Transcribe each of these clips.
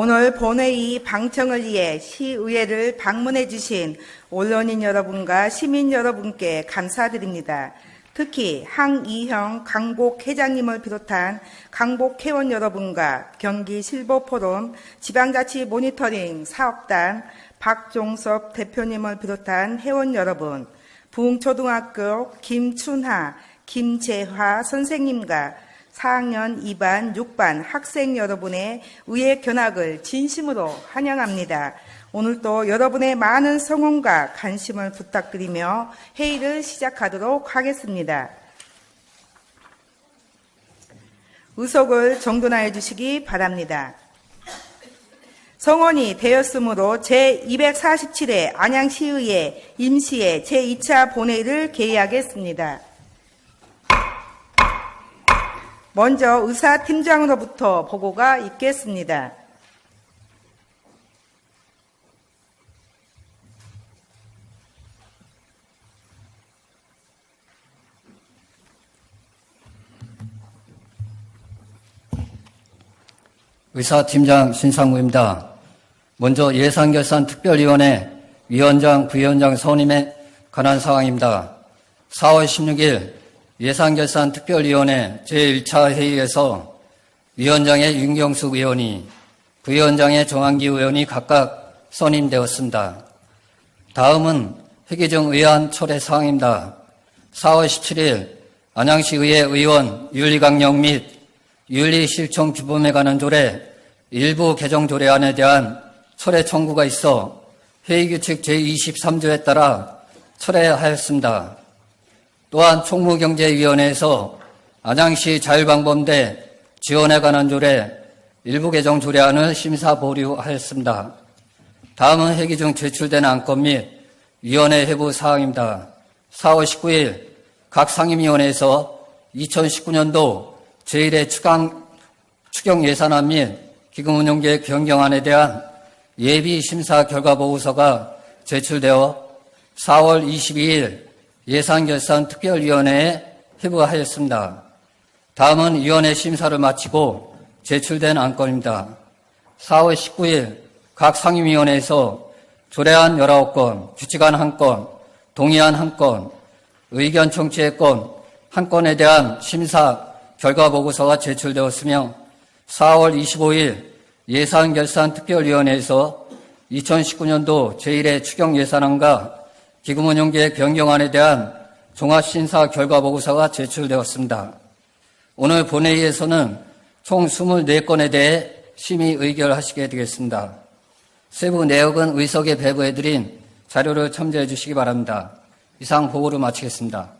오늘 본회의 방청을 위해 시의회를 방문해 주신 언론인 여러분과 시민 여러분께 감사드립니다. 특히 항이형 강복 회장님을 비롯한 강복 회원 여러분과 경기 실버포럼 지방자치 모니터링 사업단 박종섭 대표님을 비롯한 회원 여러분, 부흥초등학교 김춘하, 김재화 선생님과 4학년 2반, 6반 학생 여러분의 의회 견학을 진심으로 환영합니다. 오늘도 여러분의 많은 성원과 관심을 부탁드리며 회의를 시작하도록 하겠습니다. 의석을 정돈하여 주시기 바랍니다. 성원이 되었으므로 제247회 안양시의회 임시회 제2차 본회의를 개의하겠습니다. 먼저 의사팀장으로부터 보고가 있겠습니다. 의사팀장 신상무입니다. 먼저 예산결산특별위원회 위원장, 부위원장 선임에 관한 사항입니다. 4월 16일 예산결산특별위원회 제1차 회의에서 위원장의 윤경숙 의원이, 부위원장의 정한기 의원이 각각 선임되었습니다. 다음은 회계정 의안 철회 사항입니다. 4월 17일 안양시의회 의원 윤리강령 및 윤리실종 규범에 관한 조례 일부 개정 조례안에 대한 철회 청구가 있어 회의규칙 제23조에 따라 철회하였습니다. 또한 총무경제위원회에서 안양시 자율방범대 지원에 관한 조례 일부 개정 조례안을 심사 보류하였습니다. 다음은 회기 중 제출된 안건 및 위원회 회부 사항입니다. 4월 19일 각 상임위원회에서 2019년도 제1회 추경 예산안 및 기금운용계획 변경안에 대한 예비 심사 결과 보고서가 제출되어 4월 22일 예산결산특별위원회에 회부하였습니다. 다음은 위원회 심사를 마치고 제출된 안건입니다. 4월 19일 각 상임위원회에서 조례안 19건, 규칙안 1건, 동의안 1건, 의견 청취권 1건에 대한 심사 결과 보고서가 제출되었으며 4월 25일 예산결산특별위원회에서 2019년도 제1회 추경 예산안과 기금운용계획 변경안에 대한 종합심사 결과 보고서가 제출되었습니다. 오늘 본회의에서는 총 24건에 대해 심의 의결하시게 되겠습니다. 세부 내역은 의석에 배부해드린 자료를 첨부해 주시기 바랍니다. 이상 보고를 마치겠습니다.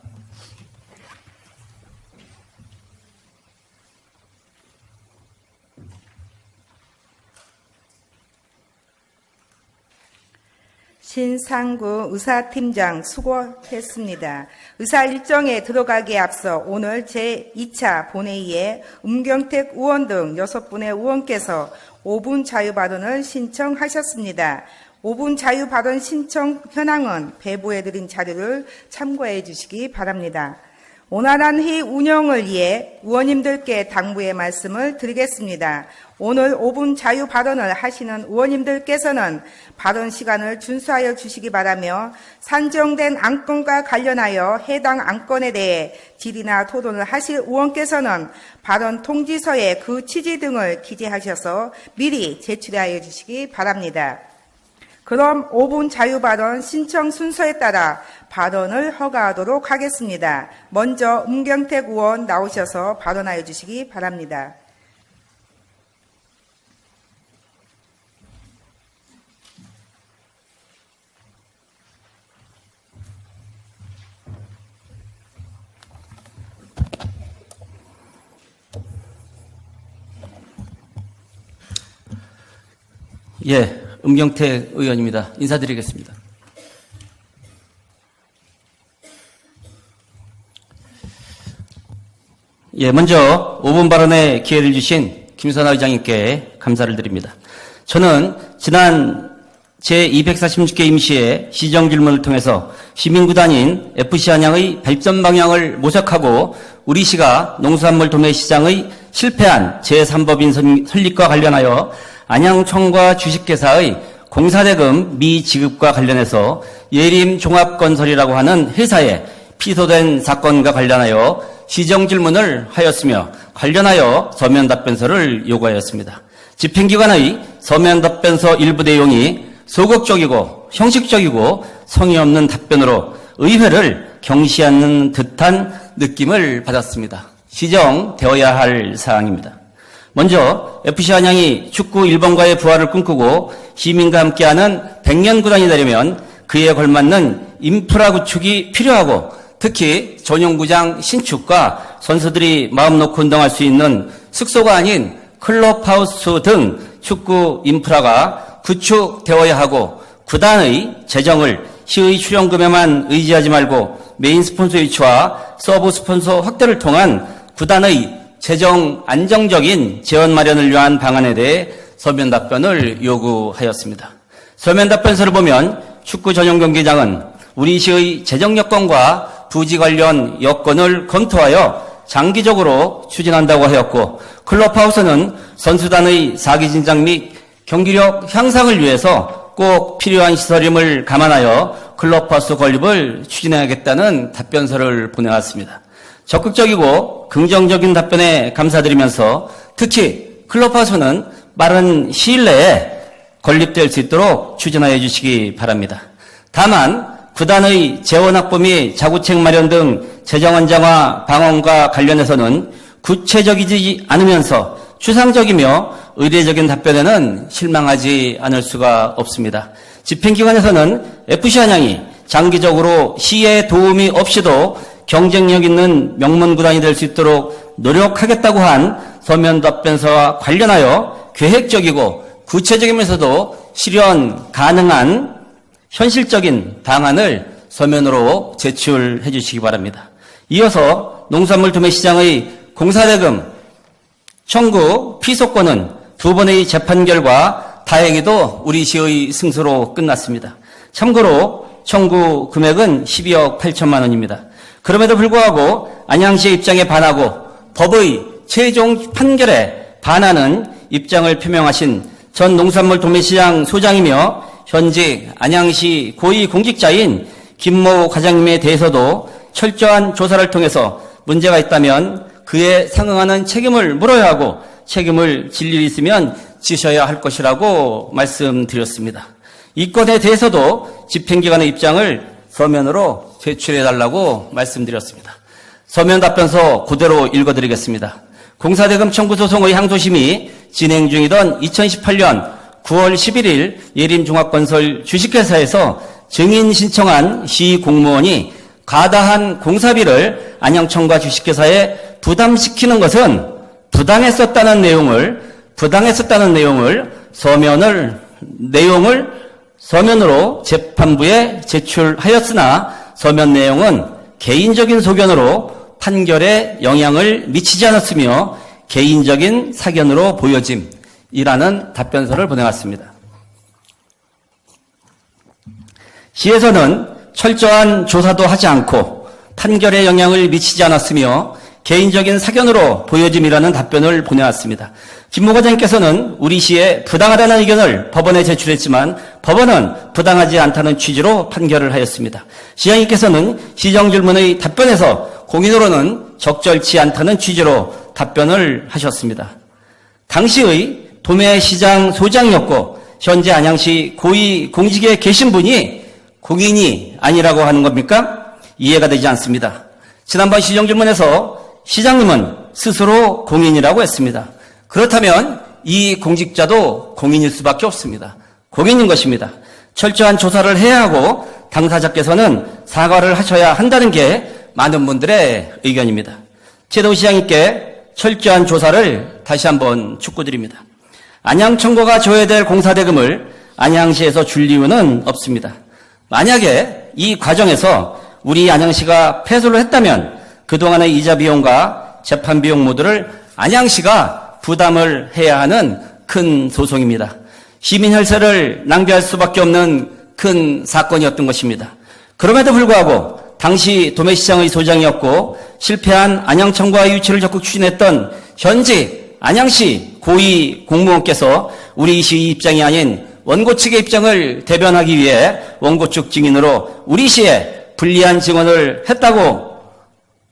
신상구 의사팀장 수고했습니다. 의사 일정에 들어가기에 앞서 오늘 제2차 본회의에 음경택 의원 등 6분의 의원께서 5분 자유발언을 신청하셨습니다. 5분 자유발언 신청 현황은 배부해드린 자료를 참고해 주시기 바랍니다. 원활한 회의 운영을 위해 의원님들께 당부의 말씀을 드리겠습니다. 오늘 5분 자유 발언을 하시는 의원님들께서는 발언 시간을 준수하여 주시기 바라며 산정된 안건과 관련하여 해당 안건에 대해 질의나 토론을 하실 의원께서는 발언 통지서에 그 취지 등을 기재하셔서 미리 제출하여 주시기 바랍니다. 그럼 5분 자유 발언 신청 순서에 따라 발언을 허가하도록 하겠습니다. 먼저 음경택 의원 나오셔서 발언하여 주시기 바랍니다. 예, 음경택 의원입니다. 인사드리겠습니다. 예, 먼저 5분 발언의 기회를 주신 김선하 의장님께 감사를 드립니다. 저는 지난 제246개 임시회 시정질문을 통해서 시민구단인 FC 안양의 발전 방향을 모색하고 우리 시가 농수산물 도매 시장의 실패한 제3법인 설립과 관련하여 안양청과 주식회사의 공사대금 미지급과 관련해서 예림종합건설이라고 하는 회사에 피소된 사건과 관련하여 시정질문을 하였으며 관련하여 서면답변서를 요구하였습니다. 집행기관의 서면답변서 일부 내용이 소극적이고 형식적이고 성의 없는 답변으로 의회를 경시하는 듯한 느낌을 받았습니다. 시정되어야 할 사항입니다. 먼저 FC 안양이 축구 1번가의 부활을 꿈꾸고 시민과 함께하는 100년 구단이 되려면 그에 걸맞는 인프라 구축이 필요하고 특히 전용구장 신축과 선수들이 마음 놓고 운동할 수 있는 숙소가 아닌 클럽하우스 등 축구 인프라가 구축되어야 하고 구단의 재정을 시의 출연금에만 의지하지 말고 메인 스폰서 유치와 서브 스폰서 확대를 통한 구단의 재정 안정적인 재원 마련을 위한 방안에 대해 서면 답변을 요구하였습니다. 서면 답변서를 보면 축구 전용 경기장은 우리 시의 재정 여건과 부지 관련 여건을 검토하여 장기적으로 추진한다고 하였고 클럽하우스는 선수단의 사기 진작 및 경기력 향상을 위해서 꼭 필요한 시설임을 감안하여 클럽하우스 건립을 추진해야겠다는 답변서를 보내왔습니다. 적극적이고 긍정적인 답변에 감사드리면서 특히 클럽하우스는 빠른 시일 내에 건립될 수 있도록 추진하여 주시기 바랍니다. 다만 구단의 재원 확보 및 자구책 마련 등 재정 안정화 방안과 관련해서는 구체적이지 않으면서 추상적이며 의례적인 답변에는 실망하지 않을 수가 없습니다. 집행기관에서는 FC 안양이 장기적으로 시에 도움이 없이도 경쟁력 있는 명문구단이 될 수 있도록 노력하겠다고 한 서면 답변서와 관련하여 계획적이고 구체적이면서도 실현 가능한 현실적인 방안을 서면으로 제출해 주시기 바랍니다. 이어서 농산물 도매시장의 공사대금 청구 피소권은 두 번의 재판 결과 다행히도 우리 시의 승소로 끝났습니다. 참고로 청구 금액은 12억 8천만 원입니다. 그럼에도 불구하고 안양시의 입장에 반하고 법의 최종 판결에 반하는 입장을 표명하신 전 농산물 도매시장 소장이며 현직 안양시 고위공직자인 김모 과장님에 대해서도 철저한 조사를 통해서 문제가 있다면 그에 상응하는 책임을 물어야 하고 책임을 질 일이 있으면 지셔야 할 것이라고 말씀드렸습니다. 이 건에 대해서도 집행기관의 입장을 서면으로 제출해달라고 말씀드렸습니다. 서면 답변서 그대로 읽어드리겠습니다. 공사대금 청구 소송의 항소심이 진행 중이던 2018년 9월 11일 예림종합건설 주식회사에서 증인 신청한 시 공무원이 과다한 공사비를 안양청과 주식회사에 부담시키는 것은 부당했었다는 내용을 서면으로 재판부에 제출하였으나 서면 내용은 개인적인 소견으로 판결에 영향을 미치지 않았으며 개인적인 사견으로 보여짐이라는 답변서를 보내왔습니다. 시에서는 철저한 조사도 하지 않고 판결에 영향을 미치지 않았으며 개인적인 사견으로 보여짐이라는 답변을 보내왔습니다. 김모 과장님께서는 우리 시에 부당하다는 의견을 법원에 제출했지만 법원은 부당하지 않다는 취지로 판결을 하였습니다. 시장님께서는 시정질문의 답변에서 공인으로는 적절치 않다는 취지로 답변을 하셨습니다. 당시의 도매시장 소장이었고 현재 안양시 고위공직에 계신 분이 공인이 아니라고 하는 겁니까? 이해가 되지 않습니다. 지난번 시정질문에서 시장님은 스스로 공인이라고 했습니다. 그렇다면 이 공직자도 공인일 수밖에 없습니다. 공인인 것입니다. 철저한 조사를 해야 하고 당사자께서는 사과를 하셔야 한다는 게 많은 분들의 의견입니다. 최동훈 시장님께 철저한 조사를 다시 한번 촉구드립니다. 안양청구가 줘야 될 공사대금을 안양시에서 줄 이유는 없습니다. 만약에 이 과정에서 우리 안양시가 패소를 했다면 그동안의 이자 비용과 재판 비용 모두를 안양시가 부담을 해야 하는 큰 소송입니다. 시민 혈세를 낭비할 수밖에 없는 큰 사건이었던 것입니다. 그럼에도 불구하고 당시 도매시장의 소장이었고 실패한 안양청구와 유치를 적극 추진했던 현직 안양시 고위 공무원께서 우리 시 입장이 아닌 원고 측의 입장을 대변하기 위해 원고 측 증인으로 우리 시에 불리한 증언을 했다고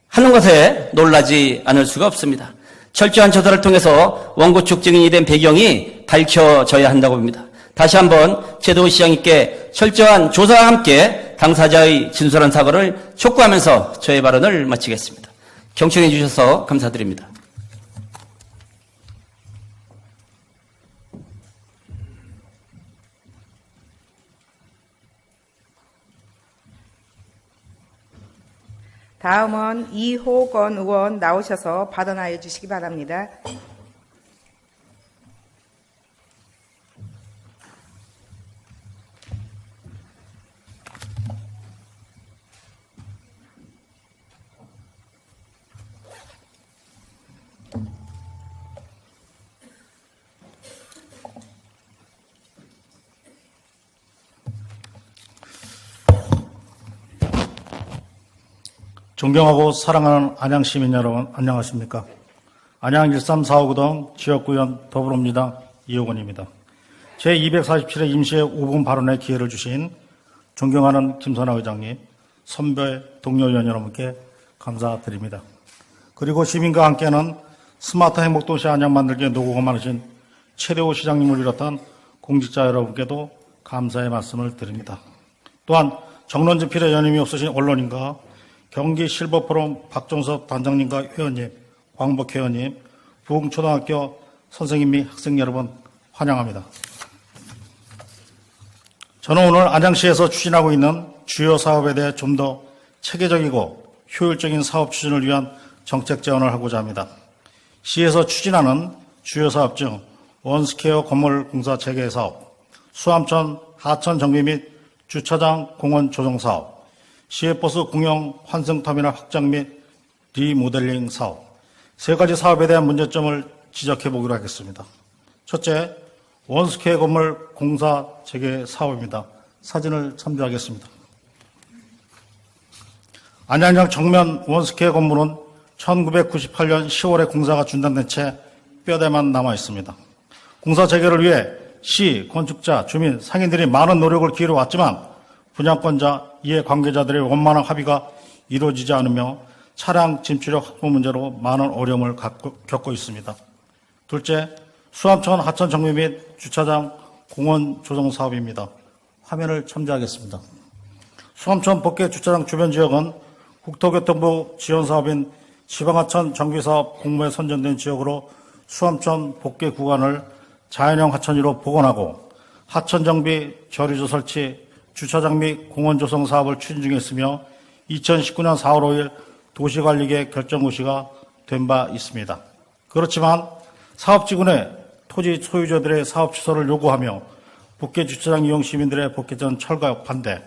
하는 것에 놀라지 않을 수가 없습니다. 철저한 조사를 통해서 원고 측 증인이 된 배경이 밝혀져야 한다고 봅니다. 다시 한번 최도훈 시장님께 철저한 조사와 함께 당사자의 진솔한 사과를 촉구하면서 저의 발언을 마치겠습니다. 경청해 주셔서 감사드립니다. 다음은 이호건 의원 나오셔서 발언하여 주시기 바랍니다. 존경하고 사랑하는 안양 시민 여러분, 안녕하십니까? 안양 1345구동 지역구의원 더불어민주당 이호건입니다. 제247회 임시회 5분 발언의 기회를 주신 존경하는 김선아 의장님, 선배 동료 의원 여러분께 감사드립니다. 그리고 시민과 함께하는 스마트 행복도시 안양 만들기에 노고가 많으신 최대호 시장님을 비롯한 공직자 여러분께도 감사의 말씀을 드립니다. 또한 정론집필에 연임이 없으신 언론인과 경기 실버포럼 박종섭 단장님과 회원님, 광복 회원님, 부흥초등학교 선생님 및 학생 여러분 환영합니다. 저는 오늘 안양시에서 추진하고 있는 주요 사업에 대해 좀 더 체계적이고 효율적인 사업 추진을 위한 정책 제안을 하고자 합니다. 시에서 추진하는 주요 사업 중 원스퀘어 건물 공사 재개 사업, 수암천 하천 정비 및 주차장 공원 조정 사업, 시외버스 공영 환승터미널 확장 및 리모델링 사업, 세 가지 사업에 대한 문제점을 지적해 보기로 하겠습니다. 첫째, 원스퀘어 건물 공사 재개 사업입니다. 사진을 첨부하겠습니다. 안양역 정면 원스퀘어 건물은 1998년 10월에 공사가 중단된 채 뼈대만 남아 있습니다. 공사 재개를 위해 시, 건축자, 주민, 상인들이 많은 노력을 기울여왔지만 분양권자, 이해 관계자들의 원만한 합의가 이루어지지 않으며 차량 진출력 확보 문제로 많은 어려움을 겪고 있습니다. 둘째, 수암천 하천 정비 및 주차장 공원 조정 사업입니다. 화면을 첨부하겠습니다. 수암천 복개 주차장 주변 지역은 국토교통부 지원 사업인 지방하천 정비사업 공모에 선정된 지역으로 수암천 복개 구간을 자연형 하천위로 복원하고 하천 정비, 저류조 설치, 주차장 및 공원 조성 사업을 추진 중에 있으며 2019년 4월 5일 도시관리계 결정고시가 된 바 있습니다. 그렇지만 사업지구내 토지 소유자들의 사업 취소를 요구하며 복개 주차장 이용 시민들의 복개전 철거 반대,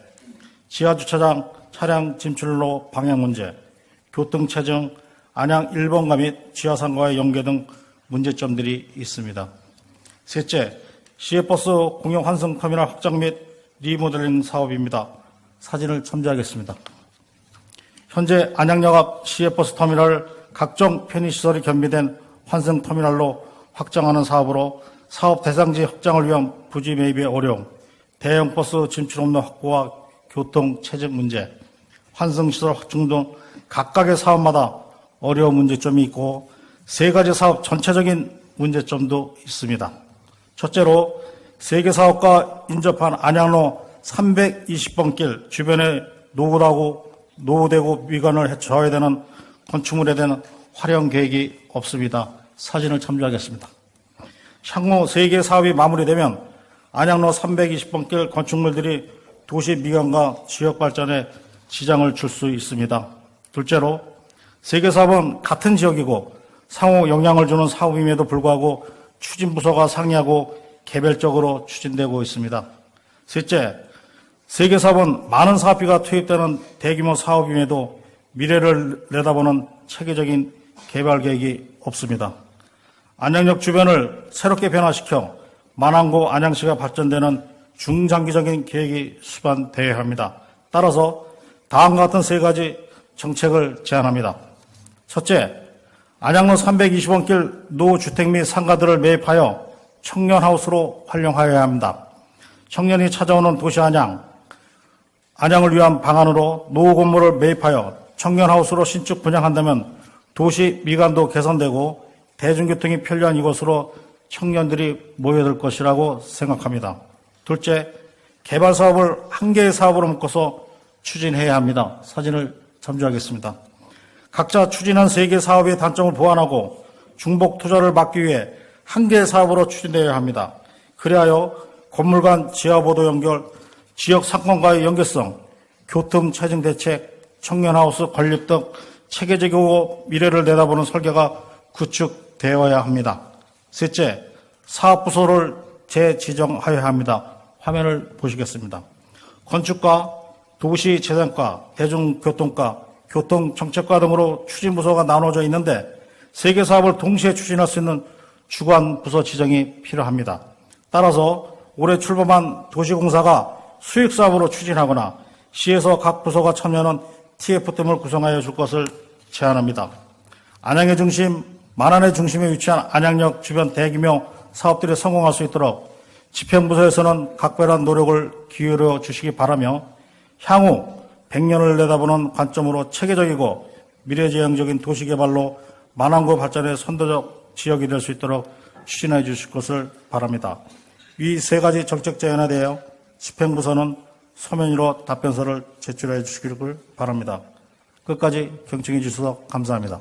지하주차장 차량 진출로 방향 문제, 교통체증, 안양 1번가 및 지하상가의 연계 등 문제점들이 있습니다. 셋째, 시외버스 공영 환승터미널 확장 및 리모델링 사업입니다. 사진을 첨부하겠습니다. 현재 안양역 앞 시외버스 터미널 각종 편의시설이 겸비된 환승터미널로 확장하는 사업으로 사업 대상지 확장을 위한 부지 매입의 어려움, 대형 버스 진출 업로 확보와 교통 체증 문제, 환승시설 확충 등 각각의 사업마다 어려운 문제점이 있고 세 가지 사업 전체적인 문제점도 있습니다. 첫째로 세계 사업과 인접한 안양로 320번 길 주변에 노후되고 미관을 져야 되는 건축물에 대한 활용 계획이 없습니다. 사진을 첨부하겠습니다. 향후 세계 사업이 마무리되면 안양로 320번 길 건축물들이 도시 미관과 지역 발전에 지장을 줄 수 있습니다. 둘째로 세계 사업은 같은 지역이고 상호 영향을 주는 사업임에도 불구하고 추진부서가 상의하고 개별적으로 추진되고 있습니다. 셋째, 세계 사업은 많은 사업비가 투입되는 대규모 사업임에도 미래를 내다보는 체계적인 개발 계획이 없습니다. 안양역 주변을 새롭게 변화시켜 만안고 안양시가 발전되는 중장기적인 계획이 수반되어야 합니다. 따라서 다음과 같은 세 가지 정책을 제안합니다. 첫째, 안양로 320원길 노후주택 및 상가들을 매입하여 청년하우스로 활용하여야 합니다. 청년이 찾아오는 도시 안양을 위한 방안으로 노후 건물을 매입하여 청년하우스로 신축 분양한다면 도시 미관도 개선되고 대중교통이 편리한 이곳으로 청년들이 모여들 것이라고 생각합니다. 둘째, 개발 사업을 한 개의 사업으로 묶어서 추진해야 합니다. 사진을 참조하겠습니다. 각자 추진한 3개 사업의 단점을 보완하고 중복 투자를 막기 위해 한 개의 사업으로 추진되어야 합니다. 그리하여 건물 간 지하보도 연결, 지역 상권과의 연계성, 교통 체증 대책, 청년하우스 건립 등 체계적이고 미래를 내다보는 설계가 구축되어야 합니다. 셋째, 사업부서를 재지정하여야 합니다. 화면을 보시겠습니다. 건축과, 도시재생과, 대중교통과, 교통정책과 등으로 추진부서가 나눠져 있는데 3개 사업을 동시에 추진할 수 있는 주관부서 지정이 필요합니다. 따라서 올해 출범한 도시공사가 수익사업으로 추진하거나 시에서 각 부서가 참여하는 TF팀을 구성하여 줄 것을 제안합니다. 안양의 중심, 만안의 중심에 위치한 안양역 주변 대규모 사업들이 성공할 수 있도록 집행부서에서는 각별한 노력을 기울여 주시기 바라며 향후 100년을 내다보는 관점으로 체계적이고 미래지향적인 도시개발로 만안구 발전의 선도적 지역이 될 수 있도록 추진해 주실 것을 바랍니다. 이 3가지 정책 제안에 대하여 집행부서는 서면 위로 답변서를 제출해 주시기를 바랍니다. 끝까지 경청해 주셔서 감사합니다.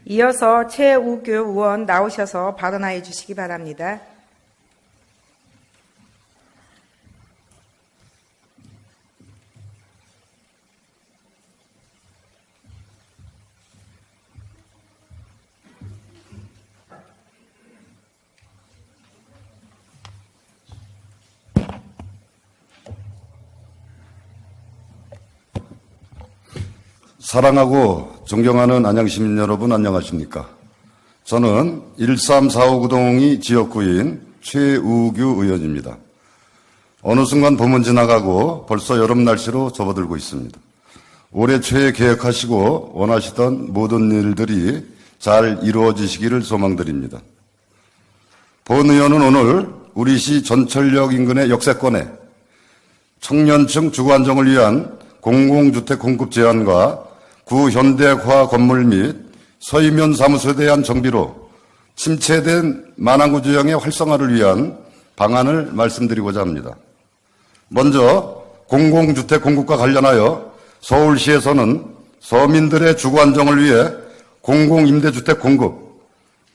이어서 최우규 의원 나오셔서 발언하여 주시기 바랍니다. 사랑하고 존경하는 안양시민 여러분 안녕하십니까. 저는 13459동이 지역구인 최우규 의원입니다. 어느 순간 봄은 지나가고 벌써 여름 날씨로 접어들고 있습니다. 올해 초에 계획하시고 원하시던 모든 일들이 잘 이루어지시기를 소망드립니다. 본 의원은 오늘 우리 시 전철역 인근의 역세권에 청년층 주거 안정을 위한 공공주택 공급 제한과 구현대화 건물 및 서이면 사무소에 대한 정비로 침체된 만안구 지형의 활성화를 위한 방안을 말씀드리고자 합니다. 먼저 공공주택 공급과 관련하여 서울시에서는 서민들의 주거 안정을 위해 공공임대주택 공급,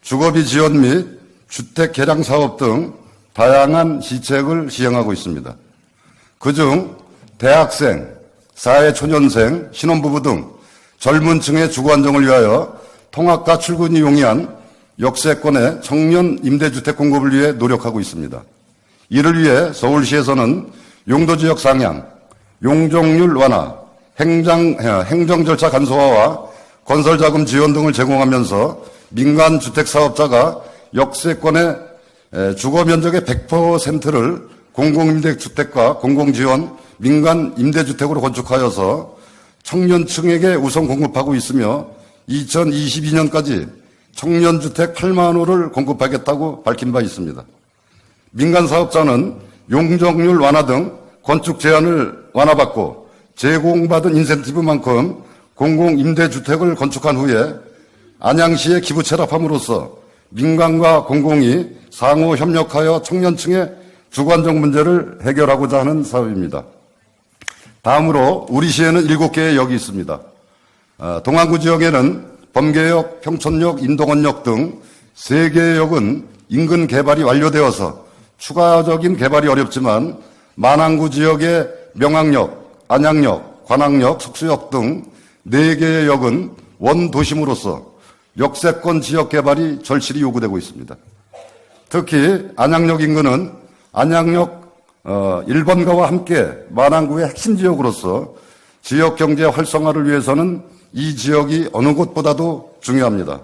주거비 지원 및 주택 개량 사업 등 다양한 시책을 시행하고 있습니다. 그중 대학생, 사회초년생, 신혼부부 등 젊은 층의 주거 안정을 위하여 통학과 출근이 용이한 역세권의 청년 임대주택 공급을 위해 노력하고 있습니다. 이를 위해 서울시에서는 용도지역 상향, 용적률 완화, 행정 절차 간소화와 건설자금 지원 등을 제공하면서 민간 주택사업자가 역세권의 주거 면적의 100%를 공공임대주택과 공공지원, 민간 임대주택으로 건축하여서 청년층에게 우선 공급하고 있으며 2022년까지 청년주택 8만 호를 공급하겠다고 밝힌 바 있습니다. 민간 사업자는 용적률 완화 등 건축 제한을 완화받고 제공받은 인센티브만큼 공공임대주택을 건축한 후에 안양시에 기부 체납함으로써 민간과 공공이 상호 협력하여 청년층의 주거 안정 문제를 해결하고자 하는 사업입니다. 다음으로 우리 시에는 7개의 역이 있습니다. 동안구 지역에는 범계역, 평촌역, 인동원역 등 3개의 역은 인근 개발이 완료되어서 추가적인 개발이 어렵지만 만안구 지역의 명항역, 안양역, 관악역, 석수역 등 4개의 역은 원도심으로서 역세권 지역 개발이 절실히 요구되고 있습니다. 특히 안양역 인근은 안양역 1번가와 함께 만안구의 핵심 지역으로서 지역 경제 활성화를 위해서는 이 지역이 어느 곳보다도 중요합니다.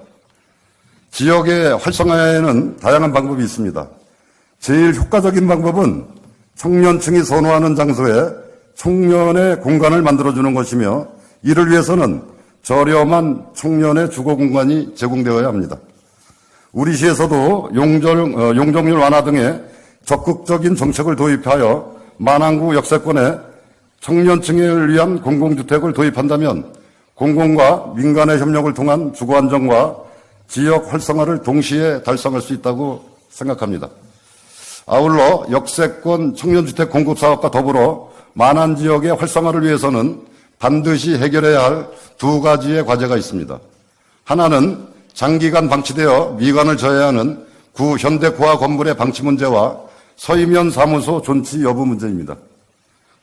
지역의 활성화에는 다양한 방법이 있습니다. 제일 효과적인 방법은 청년층이 선호하는 장소에 청년의 공간을 만들어주는 것이며, 이를 위해서는 저렴한 청년의 주거 공간이 제공되어야 합니다. 우리 시에서도 용적률 완화 등의 적극적인 정책을 도입하여 만안구 역세권에 청년층을 위한 공공주택을 도입한다면 공공과 민간의 협력을 통한 주거 안정과 지역 활성화를 동시에 달성할 수 있다고 생각합니다. 아울러 역세권 청년주택 공급 사업과 더불어 만안 지역의 활성화를 위해서는 반드시 해결해야 할 두 가지의 과제가 있습니다. 하나는 장기간 방치되어 미관을 져야 하는 구 현대코아 건물의 방치 문제와 서이면 사무소 존치 여부 문제입니다.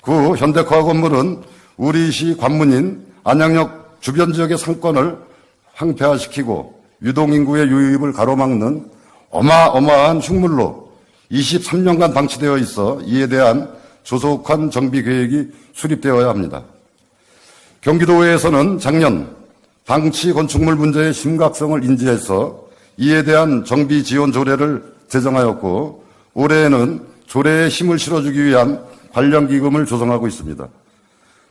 구 현대코아 건물은 우리 시 관문인 안양역 주변 지역의 상권을 황폐화시키고 유동인구의 유입을 가로막는 어마어마한 흉물로 23년간 방치되어 있어 이에 대한 조속한 정비 계획이 수립되어야 합니다. 경기도에서는 작년 방치 건축물 문제의 심각성을 인지해서 이에 대한 정비 지원 조례를 제정하였고, 올해에는 조례에 힘을 실어주기 위한 관련 기금을 조성하고 있습니다.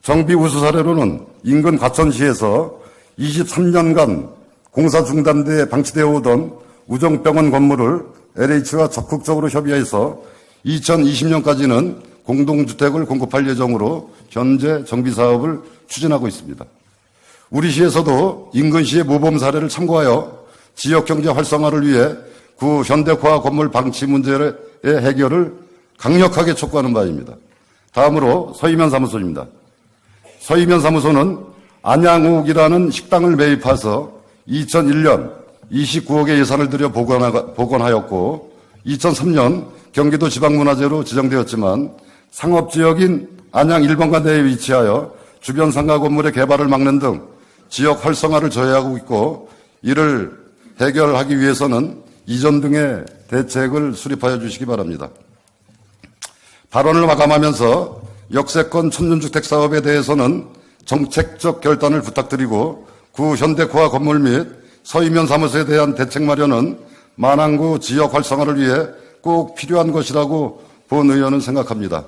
정비 우수 사례로는 인근 과천시에서 23년간 공사 중단돼 방치되어 오던 우정병원 건물을 LH와 적극적으로 협의해서 2020년까지는 공동주택을 공급할 예정으로 현재 정비 사업을 추진하고 있습니다. 우리 시에서도 인근시의 모범 사례를 참고하여 지역 경제 활성화를 위해 구 현대코아 건물 방치 문제의 해결을 강력하게 촉구하는 바입니다. 다음으로 서이면 사무소입니다. 서이면 사무소는 안양옥이라는 식당을 매입해서 2001년 29억의 예산을 들여 복원하였고 2003년 경기도 지방문화재로 지정되었지만 상업지역인 안양 1번가 내에 위치하여 주변 상가 건물의 개발을 막는 등 지역 활성화를 저해하고 있고, 이를 해결하기 위해서는 이전 등의 대책을 수립하여 주시기 바랍니다. 발언을 마감하면서 역세권 청년주택 사업에 대해서는 정책적 결단을 부탁드리고, 구 현대코아 건물 및 서이면 사무소에 대한 대책 마련은 만안구 지역 활성화를 위해 꼭 필요한 것이라고 본 의원은 생각합니다.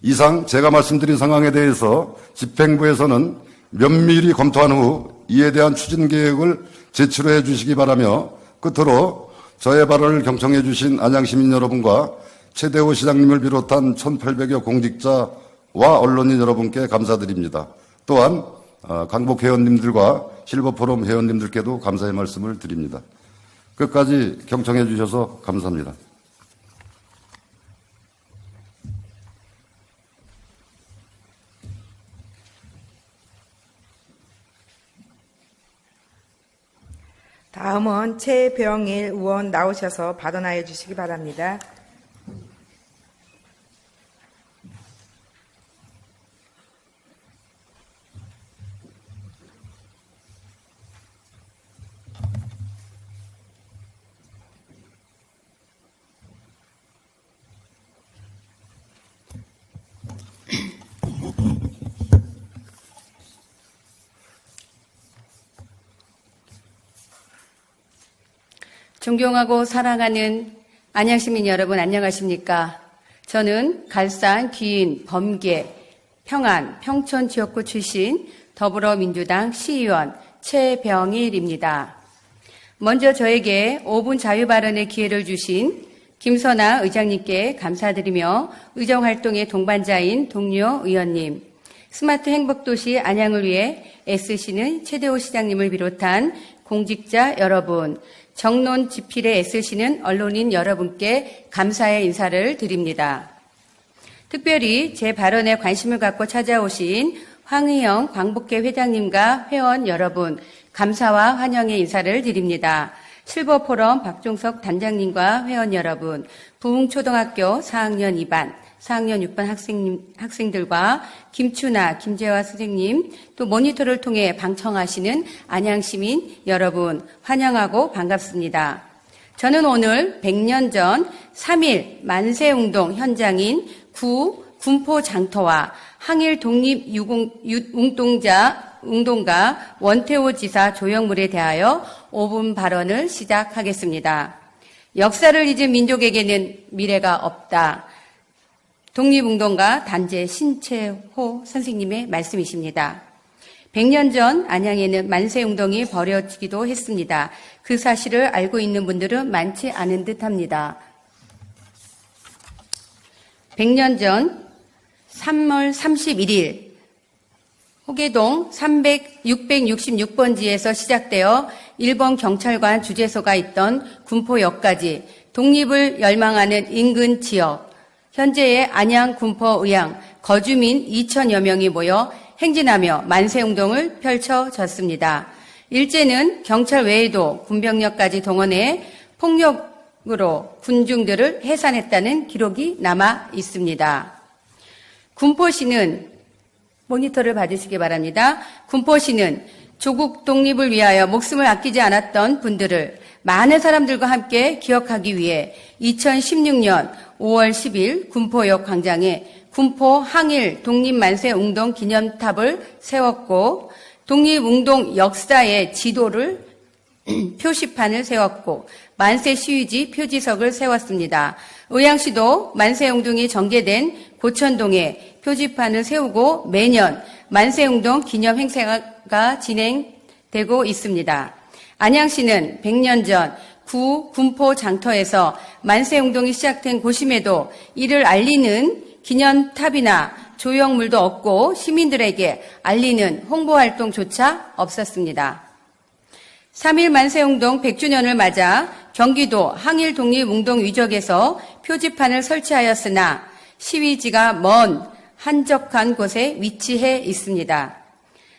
이상 제가 말씀드린 상황에 대해서 집행부에서는 면밀히 검토한 후 이에 대한 추진 계획을 제출해 주시기 바라며, 끝으로 저의 발언을 경청해 주신 안양시민 여러분과 최대호 시장님을 비롯한 1,800여 공직자와 언론인 여러분께 감사드립니다. 또한 강북 회원님들과 실버포럼 회원님들께도 감사의 말씀을 드립니다. 끝까지 경청해 주셔서 감사합니다. 다음은 최병일 의원 나오셔서 발언하여 주시기 바랍니다. 존경하고 사랑하는 안양시민 여러분, 안녕하십니까? 저는 갈산, 귀인, 범계, 평안, 평촌 지역구 출신 더불어민주당 시의원 최병일입니다. 먼저 저에게 5분 자유발언의 기회를 주신 김선아 의장님께 감사드리며 의정활동의 동반자인 동료 의원님, 스마트 행복도시 안양을 위해 애쓰시는 최대호 시장님을 비롯한 공직자 여러분, 정론 집필에 애쓰시는 언론인 여러분께 감사의 인사를 드립니다. 특별히 제 발언에 관심을 갖고 찾아오신 황의영 광복회 회장님과 회원 여러분, 감사와 환영의 인사를 드립니다. 실버포럼 박종석 단장님과 회원 여러분, 부흥초등학교 4학년 2반, 4학년 6반 학생들과 김춘아, 김재화 선생님, 또 모니터를 통해 방청하시는 안양시민 여러분, 환영하고 반갑습니다. 저는 오늘 100년 전 3.1 만세운동 현장인 구 군포 장터와 항일 독립운동가 원태호 지사 조형물에 대하여 5분 발언을 시작하겠습니다. 역사를 잊은 민족에게는 미래가 없다. 독립운동가 단재 신채호 선생님의 말씀이십니다. 100년 전 안양에는 만세운동이 벌어지기도 했습니다. 그 사실을 알고 있는 분들은 많지 않은 듯합니다. 100년 전 3월 31일 호계동 666번지에서 시작되어 일본 경찰관 주재소가 있던 군포역까지 독립을 열망하는 인근 지역, 현재의 안양 군포의양 거주민 2천여 명이 모여 행진하며 만세운동을 펼쳐졌습니다. 일제는 경찰 외에도 군병력까지 동원해 폭력으로 군중들을 해산했다는 기록이 남아 있습니다. 군포시는 모니터를 봐주시기 바랍니다. 군포시는 조국 독립을 위하여 목숨을 아끼지 않았던 분들을 많은 사람들과 함께 기억하기 위해 2016년 5월 10일 군포역 광장에 군포 항일 독립만세운동 기념탑을 세웠고 독립운동 역사의 지도를 표시판을 세웠고 만세 시위지 표지석을 세웠습니다. 의양시도 만세운동이 전개된 고천동에 표지판을 세우고 매년 만세운동 기념 행사가 진행되고 있습니다. 안양시는 100년 전 구 군포 장터에서 만세운동이 시작된 곳임에도 이를 알리는 기념탑이나 조형물도 없고 시민들에게 알리는 홍보활동조차 없었습니다. 3.1 만세운동 100주년을 맞아 경기도 항일독립운동 위적에서 표지판을 설치하였으나 시위지가 먼 한적한 곳에 위치해 있습니다.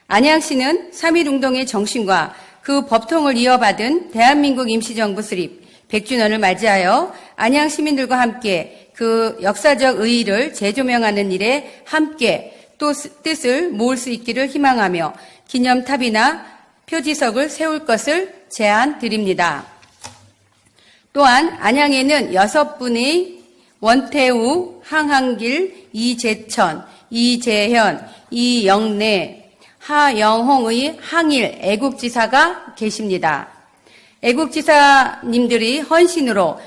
안양시는 3.1운동의 정신과 그 법통을 이어받은 대한민국 임시정부 수립 100주년을 맞이하여 안양 시민들과 함께 그 역사적 의의를 재조명하는 일에 함께 또 뜻을 모을 수 있기를 희망하며 기념탑이나 표지석을 세울 것을 제안드립니다. 또한 안양에는 6분의 원태우, 항한길, 이재천, 이재현, 이영래, 하영홍의 항일 애국지사가 계십니다. 애국지사님들이 헌신으로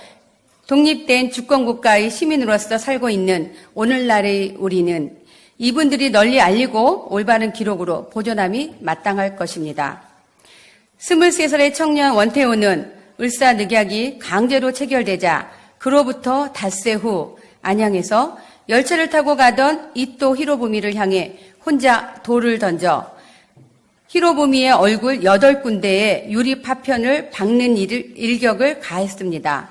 독립된 주권국가의 시민으로서 살고 있는 오늘날의 우리는 이분들이 널리 알리고 올바른 기록으로 보존함이 마땅할 것입니다. 23살의 청년 원태우는 을사늑약이 강제로 체결되자 그로부터 닷새 후 안양에서 열차를 타고 가던 이토 히로부미를 향해 혼자 돌을 던져 히로부미의 얼굴 8군데에 유리 파편을 박는 일격을 가했습니다.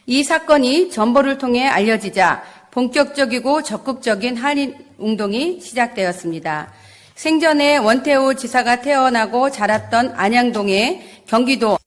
이 사건이 전보를 통해 알려지자 본격적이고 적극적인 한일운동이 시작되었습니다. 생전에 원태우 지사가 태어나고 자랐던 안양동에 경기도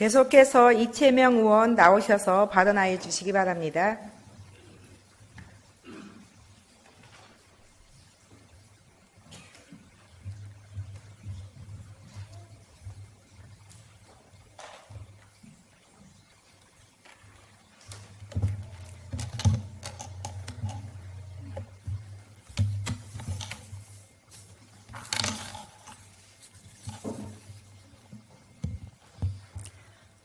계속해서 이채명 의원 나오셔서 발언하여 주시기 바랍니다.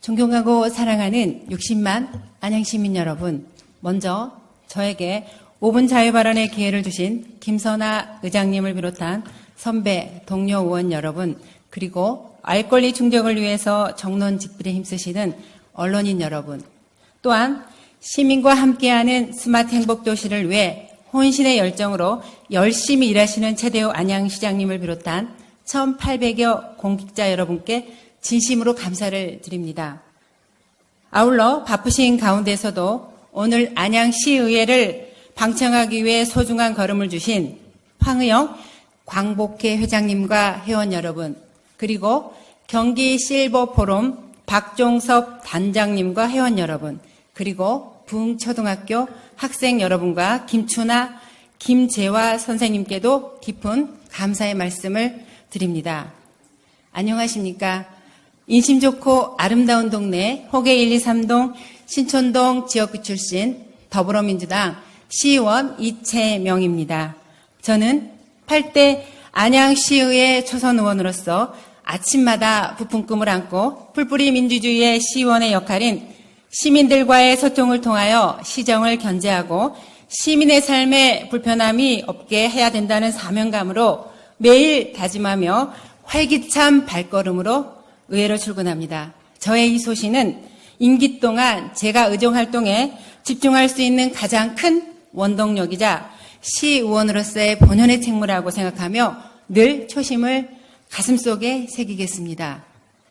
존경하고 사랑하는 60만 안양시민 여러분, 먼저 저에게 5분 자유발언의 기회를 주신 김선아 의장님을 비롯한 선배, 동료 의원 여러분, 그리고 알 권리 충족을 위해서 정론 직필에 힘쓰시는 언론인 여러분, 또한 시민과 함께하는 스마트 행복도시를 위해 혼신의 열정으로 열심히 일하시는 최대호 안양시장님을 비롯한 1,800여 공직자 여러분께 진심으로 감사를 드립니다. 아울러 바쁘신 가운데서도 오늘 안양시의회를 방청하기 위해 소중한 걸음을 주신 황의영 광복회 회장님과 회원 여러분, 그리고 경기 실버포럼 박종섭 단장님과 회원 여러분, 그리고 부흥초등학교 학생 여러분과 김춘아, 김재화 선생님께도 깊은 감사의 말씀을 드립니다. 안녕하십니까? 인심 좋고 아름다운 동네 호계 1, 2, 3동 신촌동 지역구 출신 더불어민주당 시의원 이채명입니다. 저는 8대 안양시의회 초선 의원으로서 아침마다 부푼 꿈을 안고 풀뿌리 민주주의의 시의원의 역할인 시민들과의 소통을 통하여 시정을 견제하고 시민의 삶에 불편함이 없게 해야 된다는 사명감으로 매일 다짐하며 활기찬 발걸음으로 의회로 출근합니다. 저의 이 소신은 임기 동안 제가 의정활동에 집중할 수 있는 가장 큰 원동력이자 시의원으로서의 본연의 책무라고 생각하며 늘 초심을 가슴속에 새기겠습니다.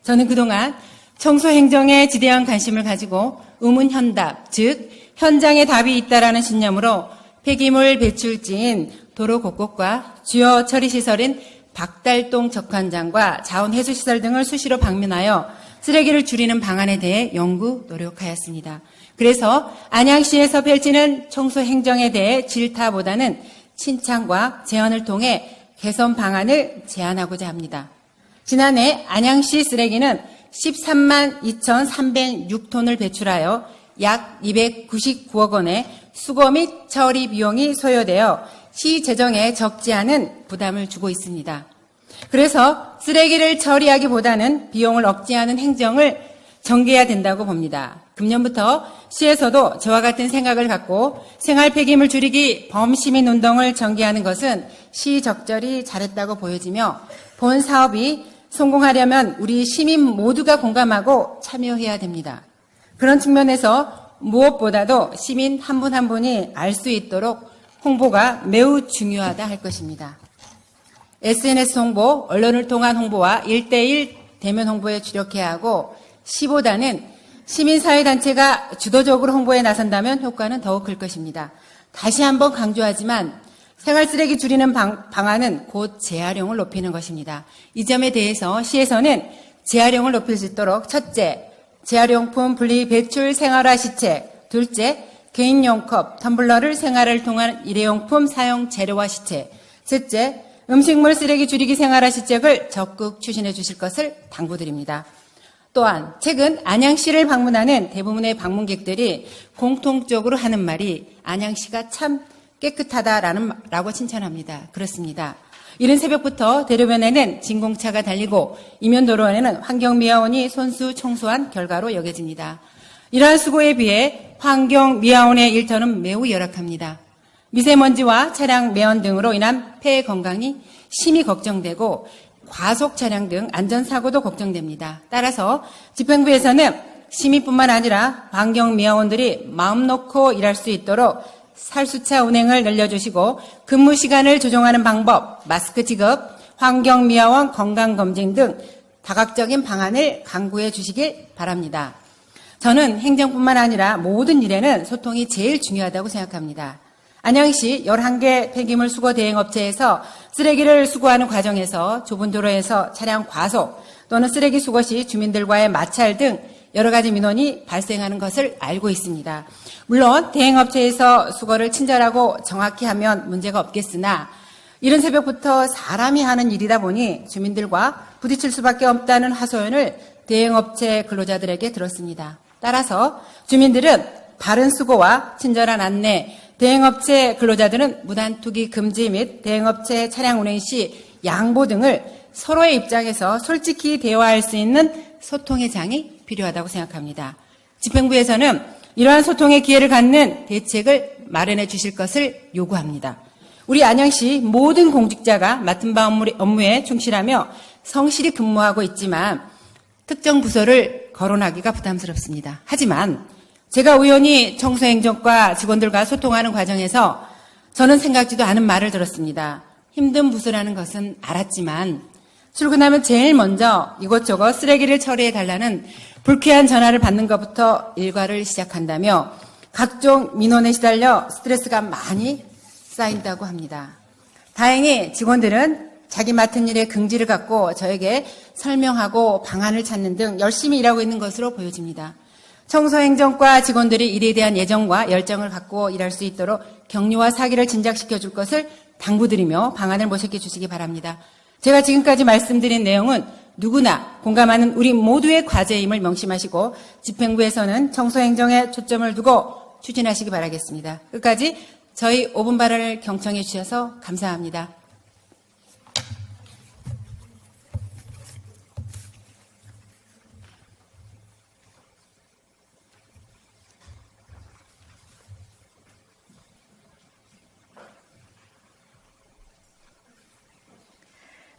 저는 그동안 청소행정에 지대한 관심을 가지고 의문현답, 즉 현장에 답이 있다라는 신념으로 폐기물 배출지인 도로 곳곳과 주요 처리시설인 박달동 적환장과 자원해수시설 등을 수시로 방문하여 쓰레기를 줄이는 방안에 대해 연구, 노력하였습니다. 그래서 안양시에서 펼치는 청소행정에 대해 질타보다는 칭찬과 제언을 통해 개선 방안을 제안하고자 합니다. 지난해 안양시 쓰레기는 13만 2,306톤을 배출하여 약 299억 원의 수거 및 처리 비용이 소요되어 시 재정에 적지 않은 부담을 주고 있습니다. 그래서 쓰레기를 처리하기보다는 비용을 억제하는 행정을 전개해야 된다고 봅니다. 금년부터 시에서도 저와 같은 생각을 갖고 생활 폐기물 줄이기 범시민 운동을 전개하는 것은 시적절히 잘했다고 보여지며 본 사업이 성공하려면 우리 시민 모두가 공감하고 참여해야 됩니다. 그런 측면에서 무엇보다도 시민 한 분 한 분이 알 수 있도록 홍보가 매우 중요하다 할 것입니다. SNS 홍보, 언론을 통한 홍보와 1대1 대면 홍보에 주력해야 하고 시보다는 시민사회단체가 주도적으로 홍보에 나선다면 효과는 더욱 클 것입니다. 다시 한번 강조하지만 생활쓰레기 줄이는 방안은 곧 재활용을 높이는 것입니다. 이 점에 대해서 시에서는 재활용을 높일 수 있도록 첫째, 재활용품 분리 배출 생활화 시책, 둘째, 개인용 컵, 텀블러를 생활을 통한 일회용품 사용 재료화 시책, 셋째, 음식물 쓰레기 줄이기 생활화 시책을 적극 추진해 주실 것을 당부드립니다. 또한 최근 안양시를 방문하는 대부분의 방문객들이 공통적으로 하는 말이 안양시가 참 깨끗하다라고 칭찬합니다. 그렇습니다. 이른 새벽부터 대로변에는 진공차가 달리고 이면도로에는 환경미화원이 손수 청소한 결과로 여겨집니다. 이러한 수고에 비해 환경미화원의 일터는 매우 열악합니다. 미세먼지와 차량 매연 등으로 인한 폐 건강이 심히 걱정되고 과속 차량 등 안전사고도 걱정됩니다. 따라서 집행부에서는 시민뿐만 아니라 환경미화원들이 마음 놓고 일할 수 있도록 살수차 운행을 늘려주시고 근무 시간을 조정하는 방법, 마스크 지급, 환경미화원 건강검진 등 다각적인 방안을 강구해 주시길 바랍니다. 저는 행정뿐만 아니라 모든 일에는 소통이 제일 중요하다고 생각합니다. 안양시 11개 폐기물 수거 대행업체에서 쓰레기를 수거하는 과정에서 좁은 도로에서 차량 과속 또는 쓰레기 수거 시 주민들과의 마찰 등 여러 가지 민원이 발생하는 것을 알고 있습니다. 물론 대행업체에서 수거를 친절하고 정확히 하면 문제가 없겠으나 이른 새벽부터 사람이 하는 일이다 보니 주민들과 부딪힐 수밖에 없다는 하소연을 대행업체 근로자들에게 들었습니다. 따라서 주민들은 바른 수고와 친절한 안내, 대행업체 근로자들은 무단투기 금지 및 대행업체 차량 운행 시 양보 등을 서로의 입장에서 솔직히 대화할 수 있는 소통의 장이 필요하다고 생각합니다. 집행부에서는 이러한 소통의 기회를 갖는 대책을 마련해 주실 것을 요구합니다. 우리 안양시 모든 공직자가 맡은 바 업무에 충실하며 성실히 근무하고 있지만 특정 부서를 거론하기가 부담스럽습니다. 하지만 제가 우연히 청소행정과 직원들과 소통하는 과정에서 저는 생각지도 않은 말을 들었습니다. 힘든 부서라는 것은 알았지만 출근하면 제일 먼저 이것저것 쓰레기를 처리해달라는 불쾌한 전화를 받는 것부터 일과를 시작한다며 각종 민원에 시달려 스트레스가 많이 쌓인다고 합니다. 다행히 직원들은 자기 맡은 일에 긍지를 갖고 저에게 설명하고 방안을 찾는 등 열심히 일하고 있는 것으로 보여집니다. 청소행정과 직원들이 일에 대한 애정과 열정을 갖고 일할 수 있도록 격려와 사기를 진작시켜 줄 것을 당부드리며 방안을 모색해 주시기 바랍니다. 제가 지금까지 말씀드린 내용은 누구나 공감하는 우리 모두의 과제임을 명심하시고 집행부에서는 청소행정에 초점을 두고 추진하시기 바라겠습니다. 끝까지 저희 5분 발언을 경청해 주셔서 감사합니다.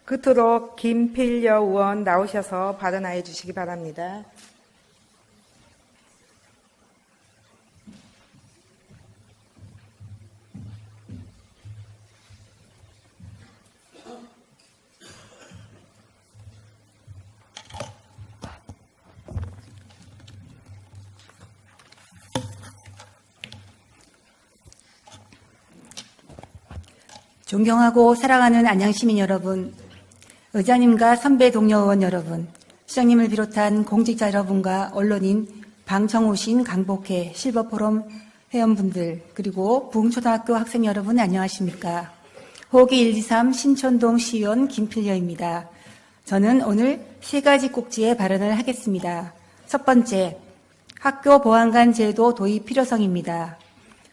끝으로 김필려 의원 나오셔서 발언하여 주시기 바랍니다. 존경하고 사랑하는 안양시민 여러분, 의장님과 선배 동료 의원 여러분, 시장님을 비롯한 공직자 여러분과 언론인, 방청 오신 강복회 실버포럼 회원분들, 그리고 부흥초등학교 학생 여러분 안녕하십니까? 호기 123 신촌동 시의원 김필려입니다. 저는 오늘 세 가지 꼭지의 발언을 하겠습니다. 첫 번째, 학교 보안관 제도 도입 필요성입니다.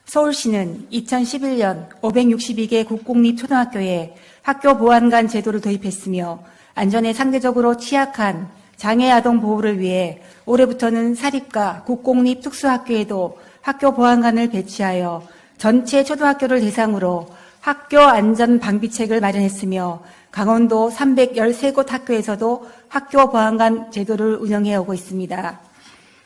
서울시는 2011년 562개 국공립 초등학교에 학교 보안관 제도를 도입했으며 안전에 상대적으로 취약한 장애 아동 보호를 위해 올해부터는 사립과 국공립 특수학교에도 학교 보안관을 배치하여 전체 초등학교를 대상으로 학교 안전 방비책을 마련했으며 강원도 313곳 학교에서도 학교 보안관 제도를 운영해 오고 있습니다.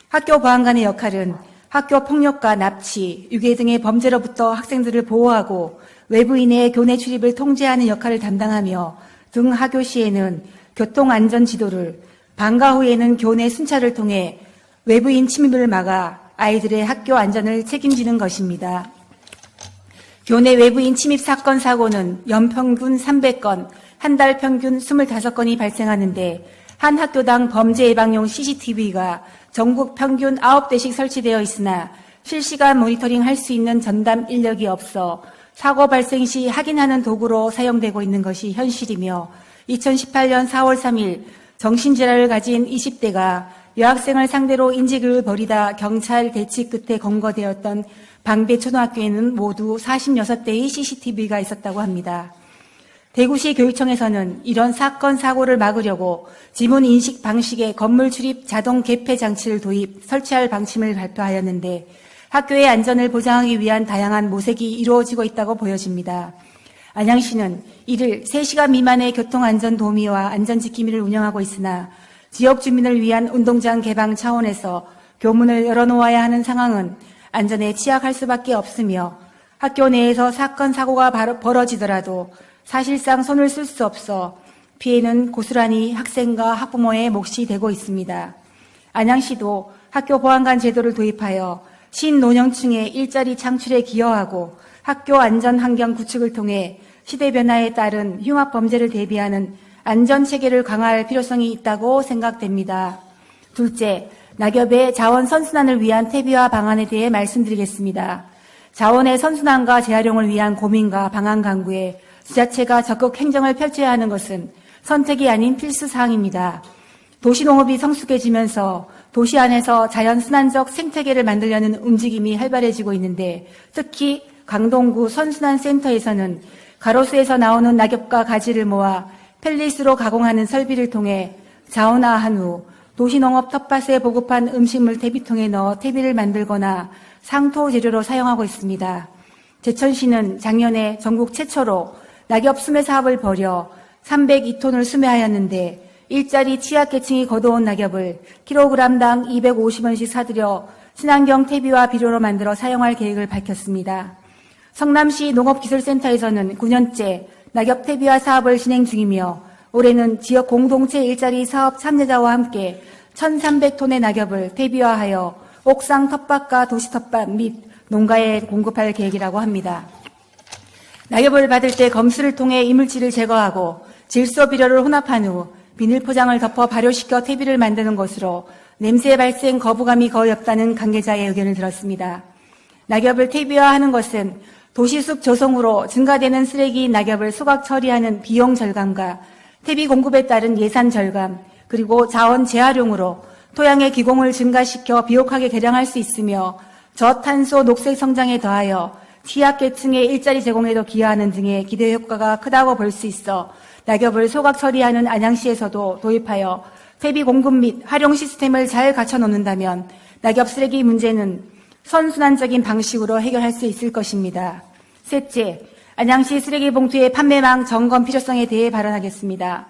학교 보안관의 역할은 학교 폭력과 납치, 유괴 등의 범죄로부터 학생들을 보호하고 외부인의 교내 출입을 통제하는 역할을 담당하며 등 하교 시에는 교통안전 지도를, 방과 후에는 교내 순찰을 통해 외부인 침입을 막아 아이들의 학교 안전을 책임지는 것입니다. 교내 외부인 침입 사건 사고는 연평균 300건, 한 달 평균 25건이 발생하는데 한 학교당 범죄 예방용 CCTV가 전국 평균 9대씩 설치되어 있으나 실시간 모니터링 할 수 있는 전담 인력이 없어 사고 발생 시 확인하는 도구로 사용되고 있는 것이 현실이며 2018년 4월 3일 정신질환을 가진 20대가 여학생을 상대로 인지교육을 벌이다 경찰 대치 끝에 검거되었던 방배초등학교에는 모두 46대의 CCTV가 있었다고 합니다. 대구시 교육청에서는 이런 사건, 사고를 막으려고 지문 인식 방식의 건물 출입 자동 개폐 장치를 도입, 설치할 방침을 발표하였는데 학교의 안전을 보장하기 위한 다양한 모색이 이루어지고 있다고 보여집니다. 안양시는 이를 3시간 미만의 교통안전 도우미와 안전지킴이를 운영하고 있으나 지역 주민을 위한 운동장 개방 차원에서 교문을 열어놓아야 하는 상황은 안전에 취약할 수밖에 없으며 학교 내에서 사건, 사고가 벌어지더라도 사실상 손을 쓸 수 없어 피해는 고스란히 학생과 학부모의 몫이 되고 있습니다. 안양시도 학교 보안관 제도를 도입하여 신노년층의 일자리 창출에 기여하고 학교 안전 환경 구축을 통해 시대 변화에 따른 흉악 범죄를 대비하는 안전 체계를 강화할 필요성이 있다고 생각됩니다. 둘째, 낙엽의 자원 선순환을 위한 퇴비화 방안에 대해 말씀드리겠습니다. 자원의 선순환과 재활용을 위한 고민과 방안 강구에 지자체가 적극 행정을 펼쳐야 하는 것은 선택이 아닌 필수 사항입니다. 도시농업이 성숙해지면서 도시 안에서 자연순환적 생태계를 만들려는 움직임이 활발해지고 있는데, 특히 강동구 선순환센터에서는 가로수에서 나오는 낙엽과 가지를 모아 펠릿으로 가공하는 설비를 통해 자원화한 후 도시농업 텃밭에 보급한 음식물 퇴비통에 넣어 퇴비를 만들거나 상토 재료로 사용하고 있습니다. 제천시는 작년에 전국 최초로 낙엽 수매 사업을 벌여 302톤을 수매하였는데, 일자리 취약계층이 거둬온 낙엽을 킬로그램당 250원씩 사들여 친환경 퇴비와 비료로 만들어 사용할 계획을 밝혔습니다. 성남시 농업기술센터에서는 9년째 낙엽 퇴비화 사업을 진행 중이며, 올해는 지역 공동체 일자리 사업 참여자와 함께 1,300톤의 낙엽을 퇴비화하여 옥상 텃밭과 도시 텃밭 및 농가에 공급할 계획이라고 합니다. 낙엽을 받을 때 검수를 통해 이물질을 제거하고 질소 비료를 혼합한 후 비닐 포장을 덮어 발효시켜 퇴비를 만드는 것으로 냄새 발생 거부감이 거의 없다는 관계자의 의견을 들었습니다. 낙엽을 퇴비화하는 것은 도시숲 조성으로 증가되는 쓰레기 낙엽을 소각 처리하는 비용 절감과 퇴비 공급에 따른 예산 절감, 그리고 자원 재활용으로 토양의 기공을 증가시켜 비옥하게 개량할 수 있으며 저탄소 녹색 성장에 더하여 취약계층의 일자리 제공에도 기여하는 등의 기대 효과가 크다고 볼 수 있어 낙엽을 소각 처리하는 안양시에서도 도입하여 퇴비 공급 및 활용 시스템을 잘 갖춰놓는다면 낙엽 쓰레기 문제는 선순환적인 방식으로 해결할 수 있을 것입니다. 셋째, 안양시 쓰레기 봉투의 판매망 점검 필요성에 대해 발언하겠습니다.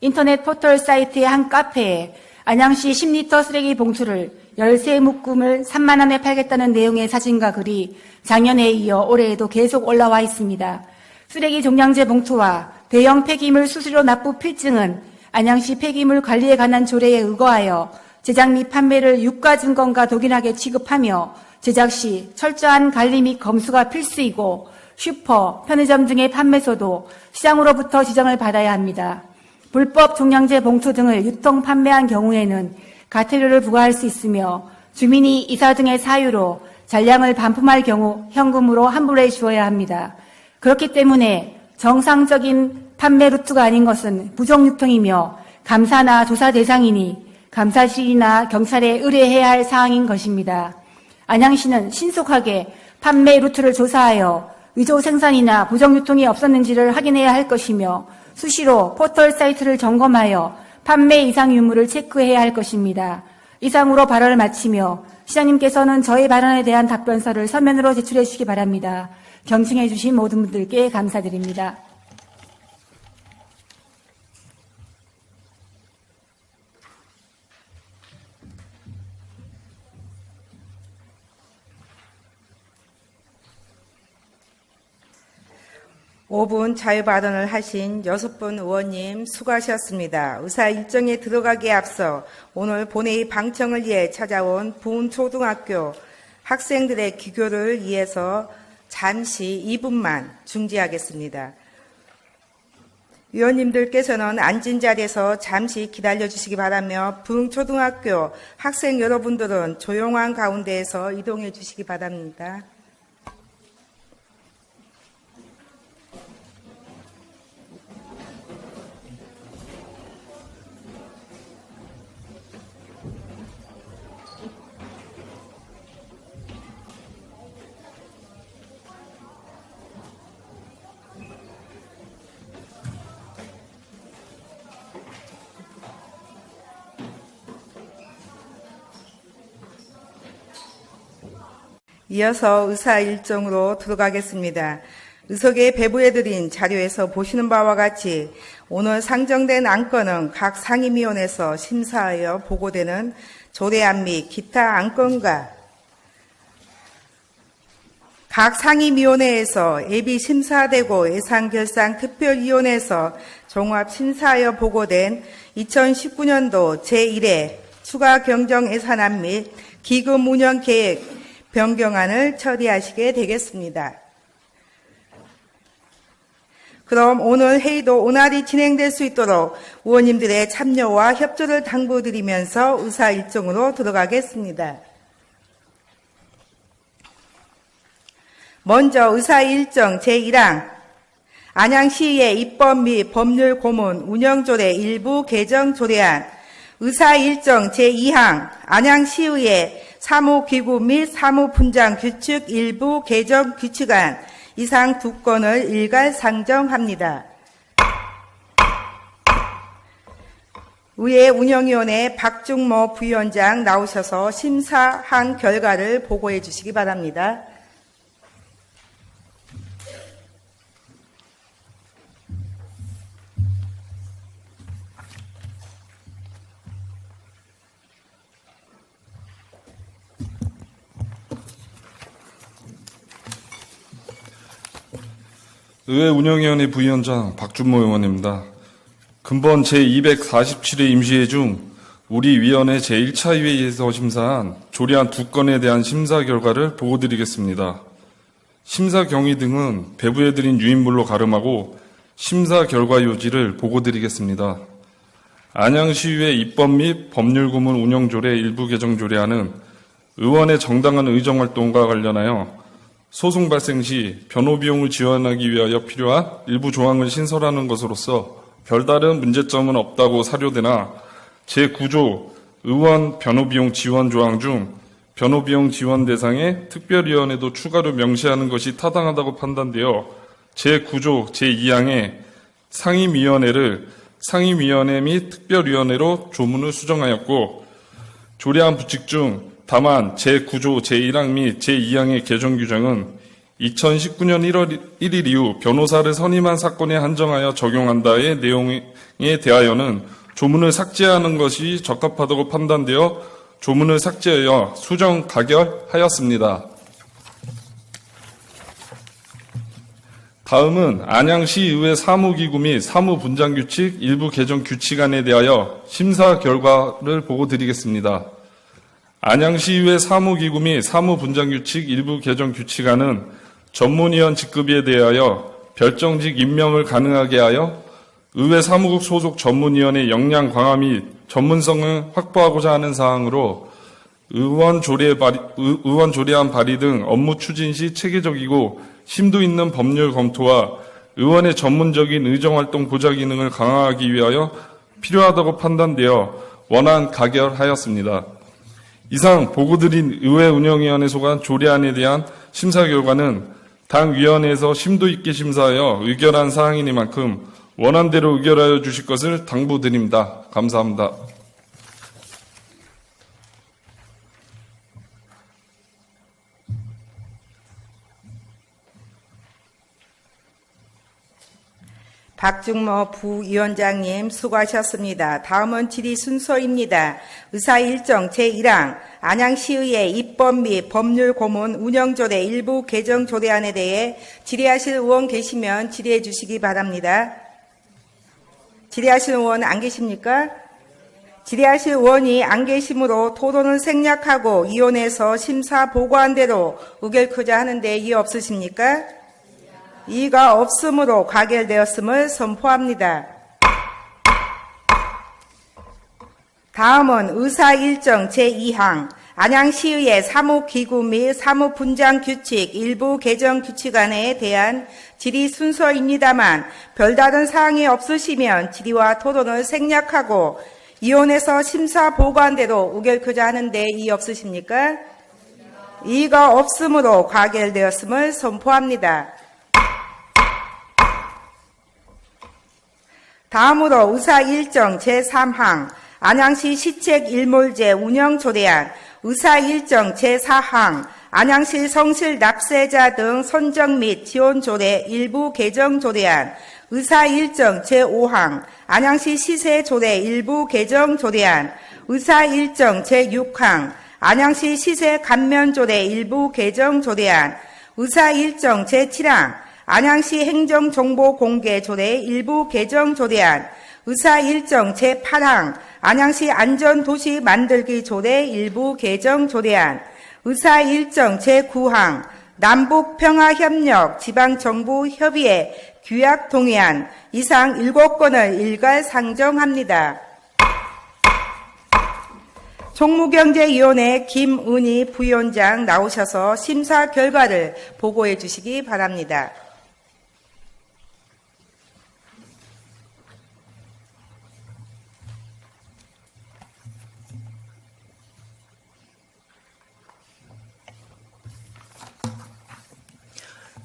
인터넷 포털 사이트의 한 카페에 안양시 10리터 쓰레기 봉투를 13묶음을 3만 원에 팔겠다는 내용의 사진과 글이 작년에 이어 올해에도 계속 올라와 있습니다. 쓰레기 종량제 봉투와 대형 폐기물 수수료 납부 필증은 안양시 폐기물 관리에 관한 조례에 의거하여 제작 및 판매를 유가증권과 동일하게 취급하며 제작 시 철저한 관리 및 검수가 필수이고, 슈퍼, 편의점 등의 판매소도 시장으로부터 지정을 받아야 합니다. 불법 종량제 봉투 등을 유통 판매한 경우에는 과태료를 부과할 수 있으며, 주민이 이사 등의 사유로 잔량을 반품할 경우 현금으로 환불해 주어야 합니다. 그렇기 때문에 정상적인 판매 루트가 아닌 것은 부정 유통이며 감사나 조사 대상이니 감사실이나 경찰에 의뢰해야 할 사항인 것입니다. 안양시는 신속하게 판매 루트를 조사하여 위조 생산이나 부정 유통이 없었는지를 확인해야 할 것이며, 수시로 포털 사이트를 점검하여 판매 이상 유무를 체크해야 할 것입니다. 이상으로 발언을 마치며 시장님께서는 저희 발언에 대한 답변서를 서면으로 제출해 주시기 바랍니다. 경청해 주신 모든 분들께 감사드립니다. 5분 자유발언을 하신 6분 의원님 수고하셨습니다. 의사 일정에 들어가기에 앞서 오늘 본회의 방청을 위해 찾아온 부운초등학교 학생들의 기교를 위해서 잠시 2분만 중지하겠습니다. 위원님들께서는 앉은 자리에서 잠시 기다려주시기 바라며 부흥초등학교 학생 여러분들은 조용한 가운데에서 이동해 주시기 바랍니다. 이어서 의사 일정으로 들어가겠습니다. 의석에 배부해드린 자료에서 보시는 바와 같이 오늘 상정된 안건은 각 상임위원회에서 심사하여 보고되는 조례안 및 기타 안건과 각 상임위원회에서 예비 심사되고 예산결산 특별위원회에서 종합심사하여 보고된 2019년도 제1회 추가 경정 예산안 및 기금 운영 계획 변경안을 처리하시게 되겠습니다. 그럼 오늘 회의도 원활히 진행될 수 있도록 의원님들의 참여와 협조를 당부드리면서 의사 일정으로 들어가겠습니다. 먼저 의사 일정 제1항 안양시의 입법 및 법률 고문 운영조례 일부 개정 조례안, 의사 일정 제2항 안양시의회 사무기구 및 사무분장 규칙 일부 개정 규칙안, 이상 두 건을 일괄 상정합니다. 의회 운영위원회 박중모 부위원장 나오셔서 심사한 결과를 보고해 주시기 바랍니다. 의회 운영위원회 부위원장 박준모 의원입니다. 근본 제247회 임시회 중 우리 위원회 제1차 회의에서 심사한 조례안 2건에 대한 심사 결과를 보고드리겠습니다. 심사 경위 등은 배부해드린 유인물로 가름하고 심사 결과 요지를 보고드리겠습니다. 안양시의회 입법 및 법률고문 운영조례 일부 개정 조례안은 의원의 정당한 의정활동과 관련하여 소송 발생 시 변호 비용을 지원하기 위하여 필요한 일부 조항을 신설하는 것으로서 별다른 문제점은 없다고 사료되나 제9조 의원 변호 비용 지원 조항 중 변호 비용 지원 대상에 특별위원회도 추가로 명시하는 것이 타당하다고 판단되어 제9조 제2항에 상임위원회를 상임위원회 및 특별위원회로 조문을 수정하였고, 조례안 부칙 중 다만 제9조 제1항 및 제2항의 개정 규정은 2019년 1월 1일 이후 변호사를 선임한 사건에 한정하여 적용한다의 내용에 대하여는 조문을 삭제하는 것이 적합하다고 판단되어 조문을 삭제하여 수정 가결하였습니다. 다음은 안양시의회 사무기구 및 사무분장규칙 일부 개정 규칙안에 대하여 심사 결과를 보고드리겠습니다. 안양시의회 사무기구 및 사무분장규칙 일부 개정 규칙안은 전문위원 직급에 대하여 별정직 임명을 가능하게 하여 의회 사무국 소속 전문위원의 역량 강화 및 전문성을 확보하고자 하는 사항으로 의원 조례안 발의 등 업무 추진 시 체계적이고 심도 있는 법률 검토와 의원의 전문적인 의정활동 보좌 기능을 강화하기 위하여 필요하다고 판단되어 원안 가결하였습니다. 이상 보고드린 의회 운영위원회 소관 조례안에 대한 심사 결과는 당 위원회에서 심도 있게 심사하여 의결한 사항이니만큼 원안대로 의결하여 주실 것을 당부드립니다. 감사합니다. 박중모 부위원장님 수고하셨습니다. 다음은 질의 순서입니다. 의사 일정 제1항 안양시의회 입법 및 법률 고문 운영조례 일부 개정 조례안에 대해 질의하실 의원 계시면 질의해 주시기 바랍니다. 질의하실 의원 안 계십니까? 질의하실 의원이 안 계시므로 토론을 생략하고 위원회에서 심사 보고한 대로 의결코자 하는데 이의 없으십니까? 이의가 없으므로 가결되었음을 선포합니다. 다음은 의사 일정 제2항 안양시의회 사무기구 및 사무분장규칙 일부 개정 규칙안에 대한 질의 순서입니다만 별다른 사항이 없으시면 질의와 토론을 생략하고 위원회에서 심사 보고한 대로 의결코자 하는데 이의 없으십니까? 이의가 없으므로 가결되었음을 선포합니다. 다음으로 의사 일정 제3항 안양시 시책 일몰제 운영 조례안, 의사 일정 제4항 안양시 성실 납세자 등 선정 및 지원 조례 일부 개정 조례안, 의사 일정 제5항 안양시 시세 조례 일부 개정 조례안, 의사 일정 제6항 안양시 시세 감면 조례 일부 개정 조례안, 의사 일정 제7항 안양시 행정정보공개 조례 일부 개정 조례안, 의사 일정 제8항 안양시 안전도시 만들기 조례 일부 개정 조례안, 의사 일정 제9항 남북평화협력 지방정부 협의회 규약 동의안 이상 7건을 일괄 상정합니다. 총무경제위원회 김은희 부위원장 나오셔서 심사 결과를 보고해 주시기 바랍니다.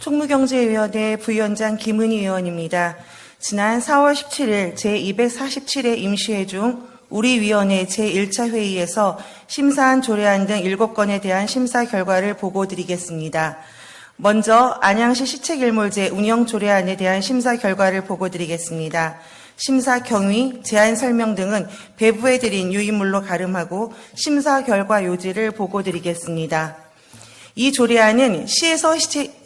총무경제위원회 부위원장 김은희 의원입니다. 지난 4월 17일 제247회 임시회 중 우리 위원회 제1차 회의에서 심사한 조례안 등 7건에 대한 심사 결과를 보고드리겠습니다. 먼저 안양시 시책일몰제 운영 조례안에 대한 심사 결과를 보고드리겠습니다. 심사 경위, 제안 설명 등은 배부해 드린 유의물로 가름하고 심사 결과 요지를 보고드리겠습니다. 이 조례안은 시에서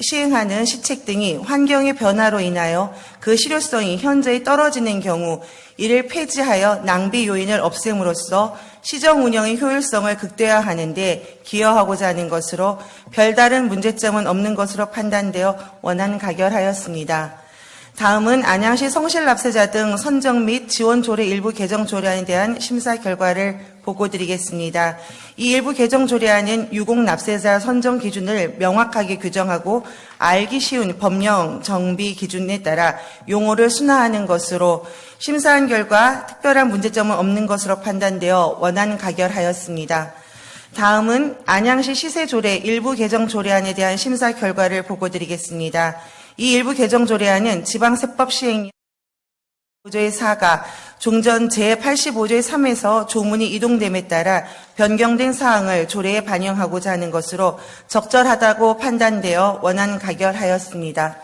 시행하는 시책 등이 환경의 변화로 인하여 그 실효성이 현저히 떨어지는 경우 이를 폐지하여 낭비 요인을 없앰으로써 시정 운영의 효율성을 극대화하는 데 기여하고자 하는 것으로 별다른 문제점은 없는 것으로 판단되어 원안 가결하였습니다. 다음은 안양시 성실납세자 등 선정 및 지원 조례 일부 개정 조례안에 대한 심사 결과를 보고드리겠습니다. 이 일부 개정 조례안은 유공납세자 선정 기준을 명확하게 규정하고 알기 쉬운 법령 정비 기준에 따라 용어를 순화하는 것으로 심사한 결과 특별한 문제점은 없는 것으로 판단되어 원안 가결하였습니다. 다음은 안양시 시세조례 일부 개정 조례안에 대한 심사 결과를 보고드리겠습니다. 이 일부 개정 조례안은 지방세법 시행 5조의 4가 종전 제85조의 3에서 조문이 이동됨에 따라 변경된 사항을 조례에 반영하고자 하는 것으로 적절하다고 판단되어 원안 가결하였습니다.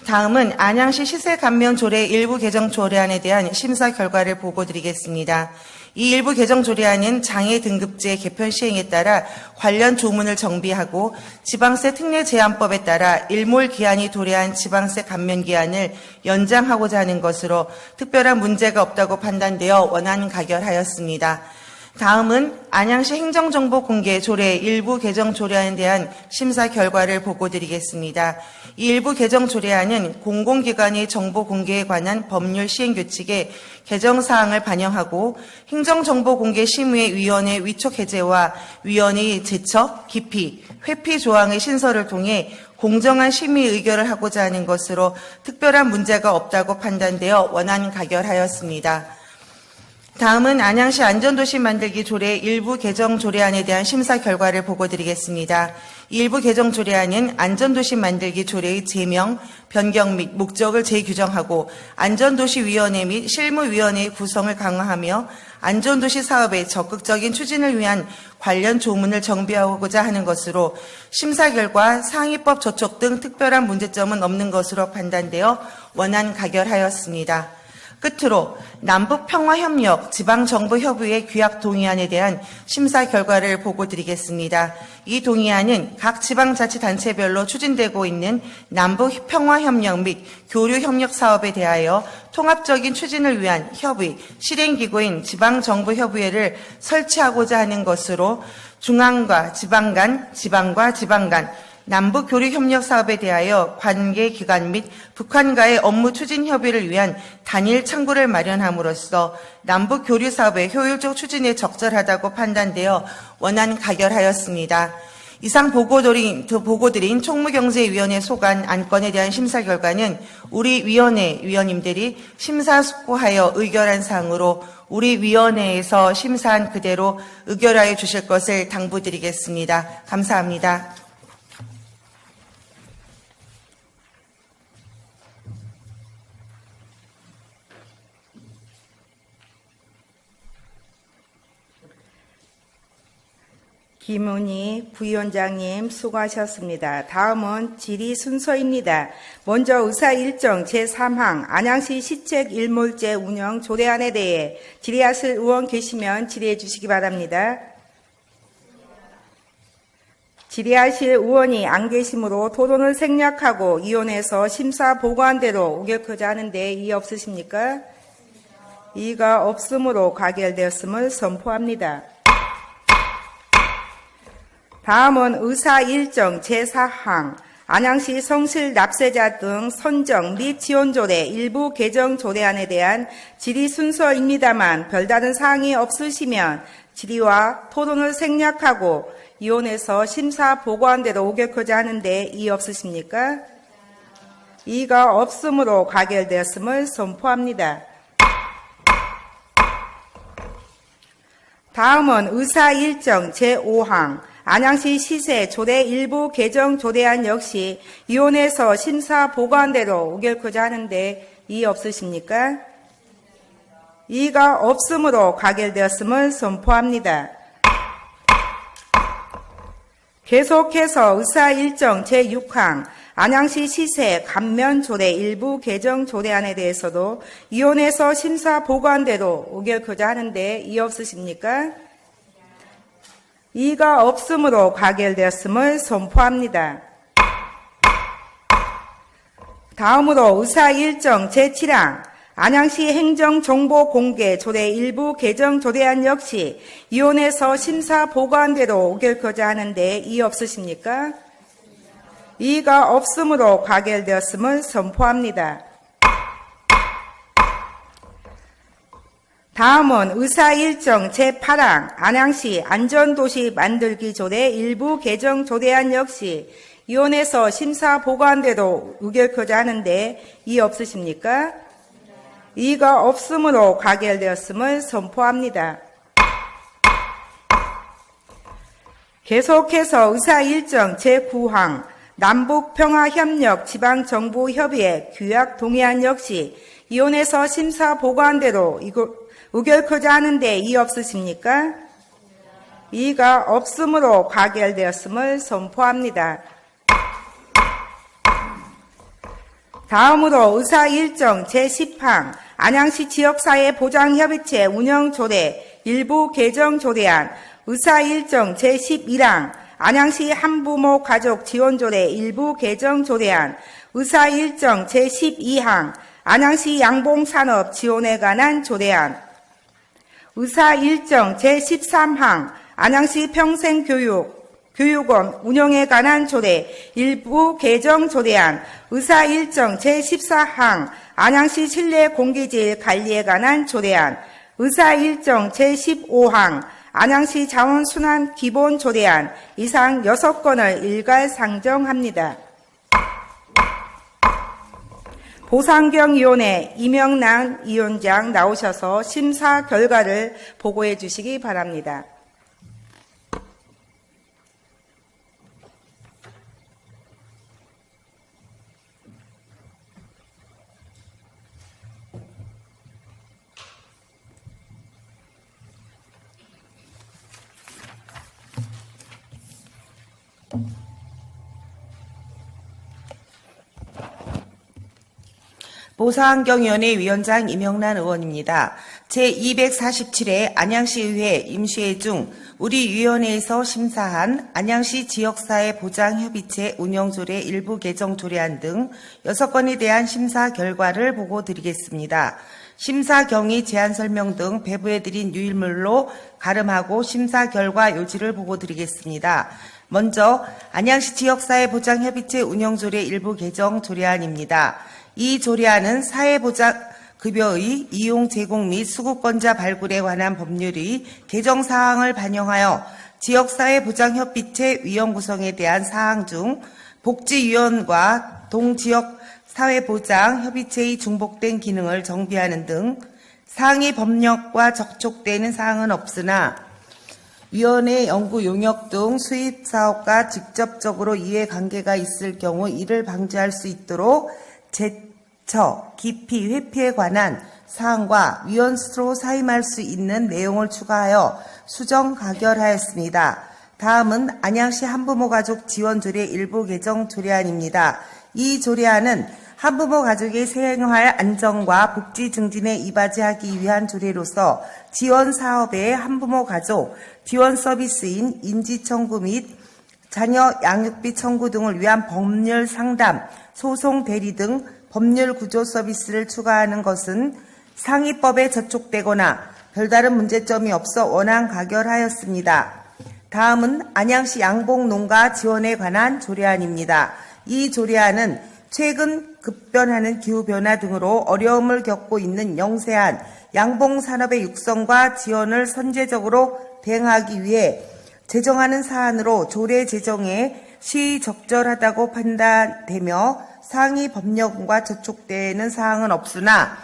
다음은 안양시 시세감면 조례 일부 개정 조례안에 대한 심사 결과를 보고드리겠습니다. 이 일부 개정 조례안은 장애 등급제 개편 시행에 따라 관련 조문을 정비하고 지방세 특례 제한법에 따라 일몰 기한이 도래한 지방세 감면 기한을 연장하고자 하는 것으로 특별한 문제가 없다고 판단되어 원안 가결하였습니다. 다음은 안양시 행정정보 공개 조례 일부 개정 조례안에 대한 심사 결과를 보고드리겠습니다. 이 일부 개정 조례안은 공공기관의 정보 공개에 관한 법률 시행 규칙에 개정 사항을 반영하고 행정정보공개심의회 위원회 위촉 해제와 위원회의 제척, 기피, 회피 조항의 신설을 통해 공정한 심의 의결을 하고자 하는 것으로 특별한 문제가 없다고 판단되어 원안 가결하였습니다. 다음은 안양시 안전도시 만들기 조례 일부 개정 조례안에 대한 심사 결과를 보고드리겠습니다. 이 일부 개정 조례안은 안전도시 만들기 조례의 제명, 변경 및 목적을 재규정하고 안전도시위원회 및 실무위원회의 구성을 강화하며 안전도시 사업의 적극적인 추진을 위한 관련 조문을 정비하고자 하는 것으로 심사 결과 상위법 저촉 등 특별한 문제점은 없는 것으로 판단되어 원안 가결하였습니다. 끝으로 남북평화협력 지방정부협의회 규약 동의안에 대한 심사 결과를 보고드리겠습니다. 이 동의안은 각 지방자치단체별로 추진되고 있는 남북평화협력 및 교류협력 사업에 대하여 통합적인 추진을 위한 협의, 실행기구인 지방정부협의회를 설치하고자 하는 것으로 중앙과 지방 간, 지방과 지방 간, 남북교류협력 사업에 대하여 관계기관 및 북한과의 업무 추진 협의를 위한 단일 창구를 마련함으로써 남북교류 사업의 효율적 추진에 적절하다고 판단되어 원안 가결하였습니다. 이상 보고드린 총무경제위원회 소관 안건에 대한 심사 결과는 우리 위원회 위원님들이 심사숙고하여 의결한 사항으로 우리 위원회에서 심사한 그대로 의결하여 주실 것을 당부드리겠습니다. 감사합니다. 김은희 부위원장님 수고하셨습니다. 다음은 질의 순서입니다. 먼저 의사 일정 제3항 안양시 시책 일몰제 운영 조례안에 대해 질의하실 의원 계시면 질의해 주시기 바랍니다. 질의하실 의원이 안 계시므로 토론을 생략하고 위원회에서 심사 보고한 대로 의결하자 하는데 이의 없으십니까? 이의가 없으므로 가결되었음을 선포합니다. 다음은 의사 일정 제4항 안양시 성실 납세자 등 선정 및 지원 조례 일부 개정 조례안에 대한 질의 순서입니다만 별다른 사항이 없으시면 질의와 토론을 생략하고 위원회에서 심사 보고한 대로 오결코자 하는데 이의 없으십니까? 이의가 없으므로 가결되었음을 선포합니다. 다음은 의사 일정 제5항 안양시 시세 조례 일부 개정 조례안 역시 위원회에서 심사 보고한 대로 오결코자 하는데 이의 없으십니까? 이의가 없으므로 가결되었음을 선포합니다. 계속해서 의사 일정 제6항 안양시 시세 감면 조례 일부 개정 조례안에 대해서도 위원회에서 심사 보고한 대로 오결코자 하는데 이의 없으십니까? 이의가 없으므로 가결되었음을 선포합니다. 다음으로 의사 일정 제7항 안양시 행정정보공개 조례 일부 개정 조례안 역시 위원회에서 심사 보고한 대로 오결코자 하는데 이의 없으십니까? 이의가 없으므로 가결되었음을 선포합니다. 다음은 의사 일정 제8항 안양시 안전도시 만들기 조례 일부 개정 조례안 역시 위원회에서 심사 보고한 대로 의결코자 하는데 이의 없으십니까? 이의가 없으므로 가결되었음을 선포합니다. 계속해서 의사 일정 제9항 남북평화협력 지방정부협의회 규약 동의안 역시 위원회에서 심사 보고한 대로 의결코자 하는데 이의 없으십니까? 이의가 없으므로 가결되었음을 선포합니다. 다음으로 의사 일정 제10항 안양시 지역사회 보장협의체 운영조례 일부 개정 조례안 의사 일정 제11항 안양시 한부모 가족 지원조례 일부 개정 조례안 의사 일정 제12항 안양시 양봉산업 지원에 관한 조례안 의사 일정 제13항 안양시 평생교육원 운영에 관한 조례 일부 개정 조례안 의사 일정 제14항 안양시 실내 공기질 관리에 관한 조례안 의사 일정 제15항 안양시 자원순환 기본 조례안 이상 6건을 일괄 상정합니다. 보상경위원회 이명란 위원장 나오셔서 심사 결과를 보고해 주시기 바랍니다. 보상환경위원회 위원장 이명란 의원입니다. 제247회 안양시의회 임시회 중 우리 위원회에서 심사한 안양시 지역사회 보장협의체 운영조례 일부 개정 조례안 등 6건에 대한 심사 결과를 보고드리겠습니다. 심사 경위, 제안 설명 등 배부해드린 유일물로 가름하고 심사 결과 요지를 보고드리겠습니다. 먼저 안양시 지역사회 보장협의체 운영조례 일부 개정 조례안입니다. 이 조례안은 사회보장급여의 이용 제공 및 수급권자 발굴에 관한 법률의 개정 사항을 반영하여 지역사회보장협의체 위원 구성에 대한 사항 중 복지위원과 동지역 사회보장협의체의 중복된 기능을 정비하는 등 상위 법령과 접촉되는 사항은 없으나 위원회 연구 용역 등 수입 사업과 직접적으로 이해관계가 있을 경우 이를 방지할 수 있도록 제처, 기피, 회피에 관한 사항과 위원 스스로 사임할 수 있는 내용을 추가하여 수정 가결하였습니다. 다음은 안양시 한부모 가족 지원 조례 일부 개정 조례안입니다. 이 조례안은 한부모 가족의 생활 안정과 복지 증진에 이바지하기 위한 조례로서 지원 사업의 한부모 가족 지원 서비스인 인지 청구 및 자녀 양육비 청구 등을 위한 법률 상담, 소송 대리 등 법률 구조 서비스를 추가하는 것은 상위법에 저촉되거나 별다른 문제점이 없어 원안 가결하였습니다. 다음은 안양시 양봉농가 지원에 관한 조례안입니다. 이 조례안은 최근 급변하는 기후변화 등으로 어려움을 겪고 있는 영세한 양봉산업의 육성과 지원을 선제적으로 대응하기 위해 제정하는 사안으로 조례 제정에 시적절하다고 판단되며 상위 법령과 저촉되는 사항은 없으나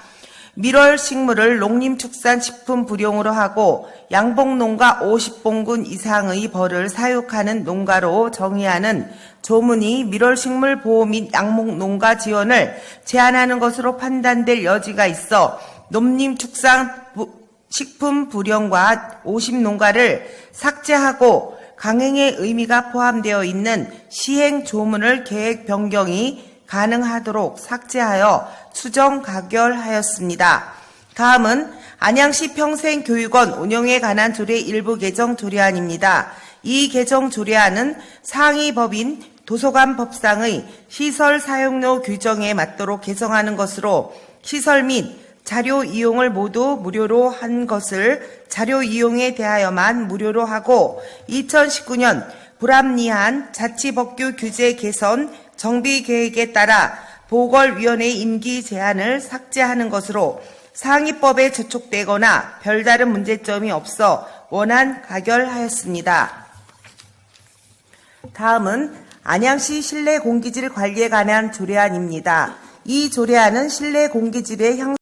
밀월식물을 농림축산식품 불용으로 하고 양봉농가 50봉근 이상의 벌을 사육하는 농가로 정의하는 조문이 밀월식물 보호 및 양봉농가 지원을 제한하는 것으로 판단될 여지가 있어 농림축산식품 불용과 50농가를 삭제하고 강행의 의미가 포함되어 있는 시행 조문을 계획 변경이 가능하도록 삭제하여 수정 가결하였습니다. 다음은 안양시 평생교육원 운영에 관한 조례 일부 개정 조례안입니다. 이 개정 조례안은 상위 법인 도서관 법상의 시설 사용료 규정에 맞도록 개정하는 것으로 시설 및 자료 이용을 모두 무료로 한 것을 자료 이용에 대하여만 무료로 하고 2019년 불합리한 자치법규 규제 개선 정비 계획에 따라 보궐위원회의 임기 제한을 삭제하는 것으로 상위법에 저촉되거나 별다른 문제점이 없어 원안 가결하였습니다. 다음은 안양시 실내 공기질 관리에 관한 조례안입니다. 이 조례안은 실내 공기질의 향상,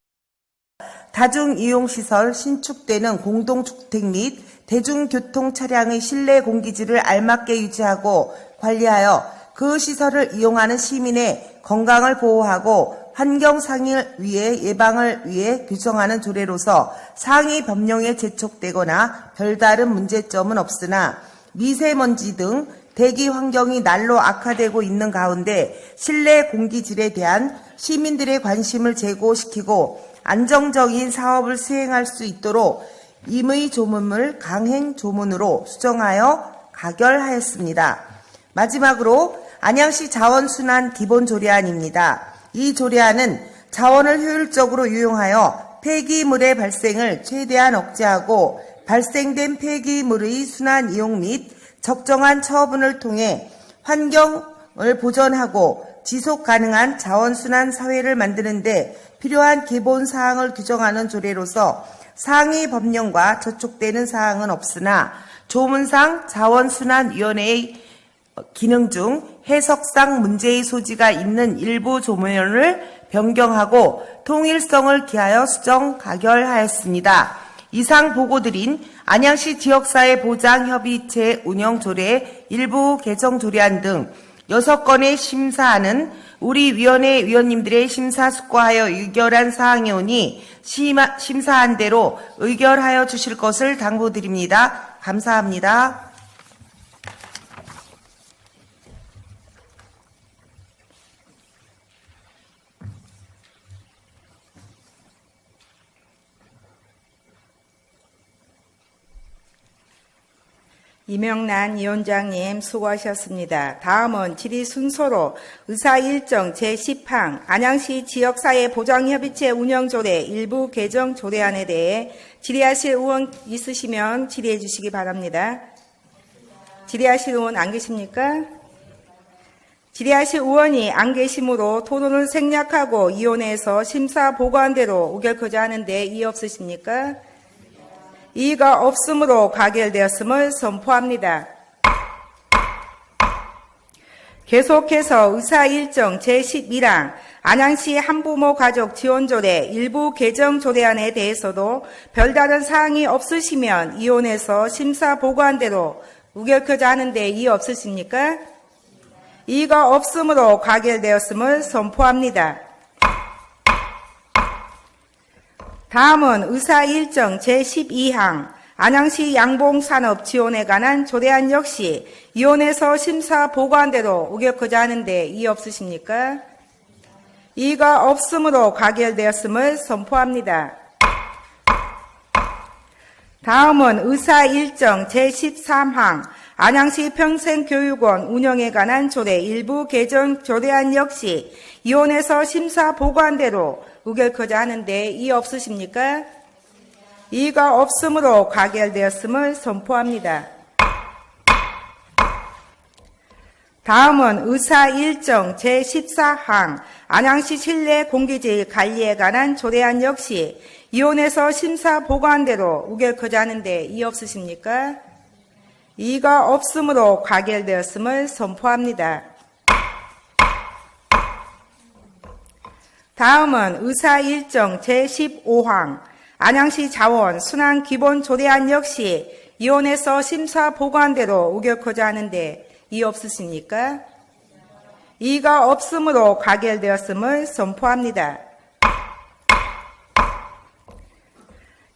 다중이용시설 신축되는 공동주택 및 대중교통 차량의 실내 공기질을 알맞게 유지하고 관리하여 그 시설을 이용하는 시민의 건강을 보호하고 환경 상해를 위해 예방을 위해 규정하는 조례로서 상위 법령에 제촉되거나 별다른 문제점은 없으나 미세먼지 등 대기 환경이 날로 악화되고 있는 가운데 실내 공기질에 대한 시민들의 관심을 제고시키고 안정적인 사업을 수행할 수 있도록 임의 조문을 강행 조문으로 수정하여 가결하였습니다. 마지막으로 안양시 자원순환 기본조례안입니다. 이 조례안은 자원을 효율적으로 이용하여 폐기물의 발생을 최대한 억제하고 발생된 폐기물의 순환 이용 및 적정한 처분을 통해 환경을 보전하고 지속 가능한 자원순환 사회를 만드는 데 필요한 기본 사항을 규정하는 조례로서 상위 법령과 저촉되는 사항은 없으나 조문상 자원순환위원회의 기능 중 해석상 문제의 소지가 있는 일부 조문을 변경하고 통일성을 기하여 수정 가결하였습니다. 이상 보고드린 안양시 지역사회 보장협의체 운영조례 일부 개정 조례안 등 6건의 심사안은 우리 위원회 위원님들의 심사숙고하여 의결한 사항이오니 심사안대로 의결하여 주실 것을 당부드립니다. 감사합니다. 이명란 위원장님 수고하셨습니다. 다음은 질의 순서로 의사일정 제10항 안양시 지역사회 보장협의체 운영조례 일부 개정 조례안에 대해 질의하실 의원 있으시면 질의해 주시기 바랍니다. 질의하실 의원 안 계십니까? 질의하실 의원이 안 계시므로 토론을 생략하고 위원회에서 심사 보고한 대로 의결코자 하는데 이의 없으십니까? 이의가 없으므로 가결되었음을 선포합니다. 계속해서 의사일정 제11항 안양시 한부모 가족 지원조례 일부 개정 조례안에 대해서도 별다른 사항이 없으시면 위원회에서 심사 보고한 대로 의결코자 하는데 이의 없으십니까? 이의가 없으므로 가결되었음을 선포합니다. 다음은 의사일정 제12항 안양시 양봉산업 지원에 관한 조례안 역시 위원회에서 심사 보고한 대로 의결코자 하는데 이의 없으십니까? 이의가 없으므로 가결되었음을 선포합니다. 다음은 의사일정 제13항 안양시 평생교육원 운영에 관한 조례 일부 개정 조례안 역시 위원회에서 심사 보고한 대로 의결코자 하는데 이의 없으십니까? 이의가 없으므로 가결되었음을 선포합니다. 다음은 의사 일정 제14항 안양시 실내 공기질 관리에 관한 조례안 역시 위원회에서 심사 보고한 대로 의결코자 하는데 이의 없으십니까? 이의가 없으므로 가결되었음을 선포합니다. 다음은 의사 일정 제15항 안양시 자원 순환 기본 조례안 역시 위원회에서 심사 보고한 대로 의결코자 하는데 이의 없으십니까? 이의가 없으므로 가결되었음을 선포합니다.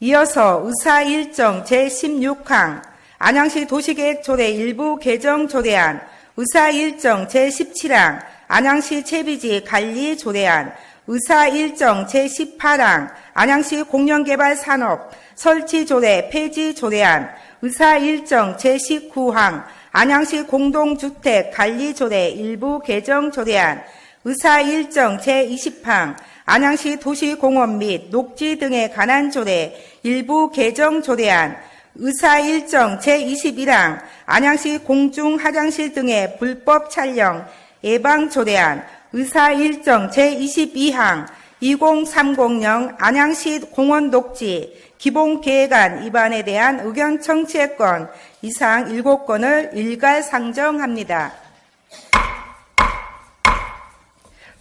이어서 의사 일정 제16항 안양시 도시계획 조례 일부 개정 조례안, 의사 일정 제17항 안양시 채비지 관리 조례안, 의사 일정 제18항 안양시 공연개발 산업 설치 조례 폐지 조례안, 의사 일정 제19항 안양시 공동주택 관리 조례 일부 개정 조례안, 의사 일정 제20항 안양시 도시공원 및 녹지 등에 관한 조례 일부 개정 조례안, 의사 일정 제21항 안양시 공중 화장실 등의 불법 촬영 예방 조례안, 의사 일정 제22항 20300 안양시 공원 녹지 기본계획안 위반에 대한 의견 청취권 이상 7건을 일괄 상정합니다.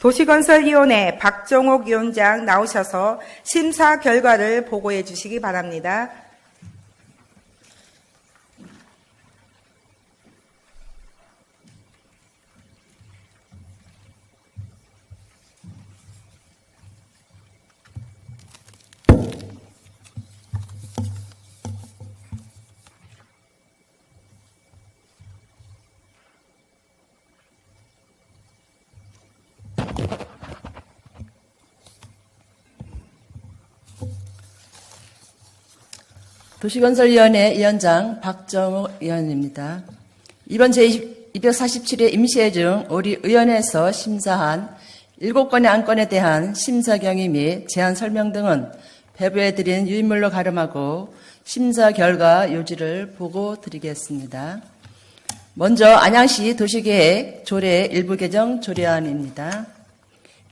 도시건설위원회 박정옥 위원장 나오셔서 심사 결과를 보고해 주시기 바랍니다. 도시건설위원회 위원장 박정욱 위원입니다. 이번 제247회 임시회 중 우리 위원회에서 심사한 7건의 안건에 대한 심사 경위 및 제안 설명 등은 배부해드린 유인물로 가름하고 심사 결과 요지를 보고 드리겠습니다. 먼저 안양시 도시계획 조례 일부 개정 조례안입니다.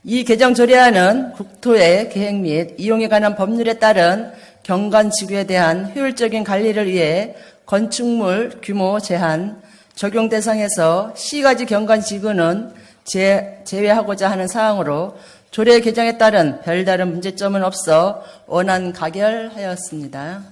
이 개정 조례안은 국토의 계획 및 이용에 관한 법률에 따른 경관지구에 대한 효율적인 관리를 위해 건축물 규모 제한 적용 대상에서 시가지 경관지구는 제외하고자 하는 사항으로 조례 개정에 따른 별다른 문제점은 없어 원안 가결하였습니다.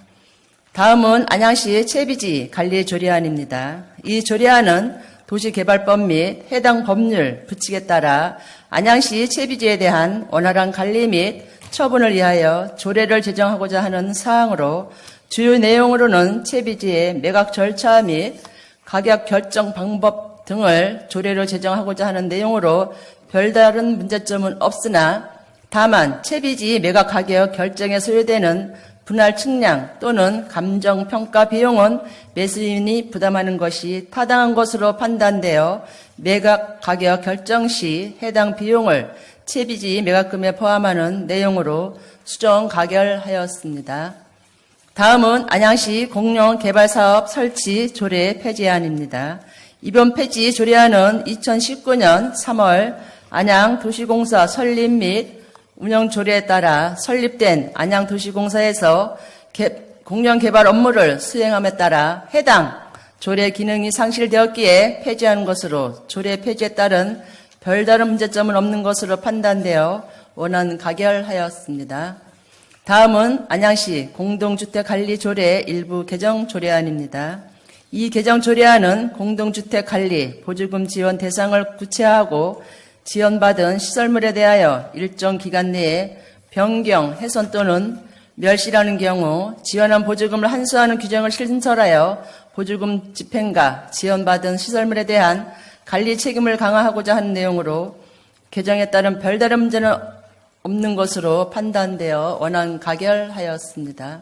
다음은 안양시 채비지 관리 조례안입니다. 이 조례안은 도시개발법 및 해당 법률 규칙에 따라 안양시 채비지에 대한 원활한 관리 및 처분을 위하여 조례를 제정하고자 하는 사항으로 주요 내용으로는 채비지의 매각 절차 및 가격 결정 방법 등을 조례로 제정하고자 하는 내용으로 별다른 문제점은 없으나 다만 채비지 매각 가격 결정에 소요되는 분할 측량 또는 감정평가 비용은 매수인이 부담하는 것이 타당한 것으로 판단되어 매각 가격 결정 시 해당 비용을 채비지 매각금에 포함하는 내용으로 수정 가결하였습니다. 다음은 안양시 공용개발사업 설치 조례 폐지안입니다. 이번 폐지 조례안은 2019년 3월 안양도시공사 설립 및 운영 조례에 따라 설립된 안양도시공사에서 공영개발 업무를 수행함에 따라 해당 조례 기능이 상실되었기에 폐지하는 것으로 조례 폐지에 따른 별다른 문제점은 없는 것으로 판단되어 원안 가결하였습니다. 다음은 안양시 공동주택관리조례 일부 개정 조례안입니다. 이 개정 조례안은 공동주택관리 보조금 지원 대상을 구체화하고 지원받은 시설물에 대하여 일정 기간 내에 변경, 훼손 또는 멸실하는 경우 지원한 보조금을 환수하는 규정을 신설하여 보조금 집행과 지원받은 시설물에 대한 관리 책임을 강화하고자 하는 내용으로 개정에 따른 별다른 문제는 없는 것으로 판단되어 원안 가결하였습니다.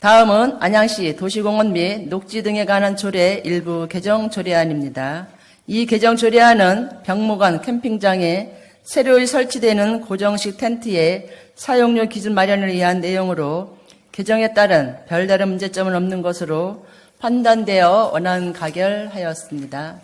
다음은 안양시 도시공원 및 녹지 등에 관한 조례 일부 개정 조례안입니다. 이 개정 조례안은 병무관 캠핑장에 새로이 설치되는 고정식 텐트의 사용료 기준 마련을 위한 내용으로 개정에 따른 별다른 문제점은 없는 것으로 판단되어 원안 가결하였습니다.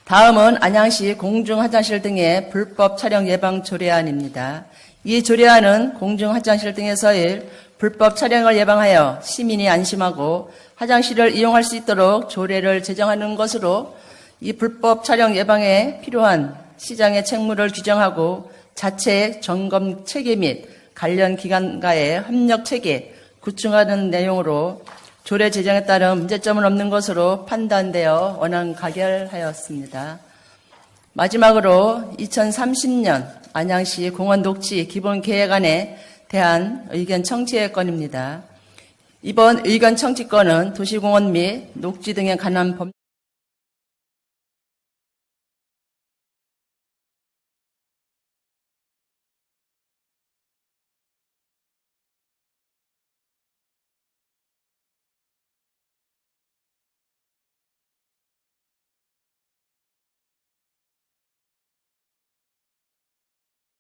다음은 안양시 공중화장실 등의 불법 촬영 예방 조례안입니다. 이 조례안은 공중화장실 등에서의 불법 촬영을 예방하여 시민이 안심하고 화장실을 이용할 수 있도록 조례를 제정하는 것으로 이 불법 촬영 예방에 필요한 시장의 책무를 규정하고 자체 점검 체계 및 관련 기관과의 협력 체계 구축하는 내용으로 조례 제정에 따른 문제점은 없는 것으로 판단되어 원안 가결하였습니다. 마지막으로 2030년 안양시 공원 녹지 기본 계획안에 대한 의견 청취의 건입니다. 이번 의견 청취건은 도시공원 및 녹지 등에 관한 법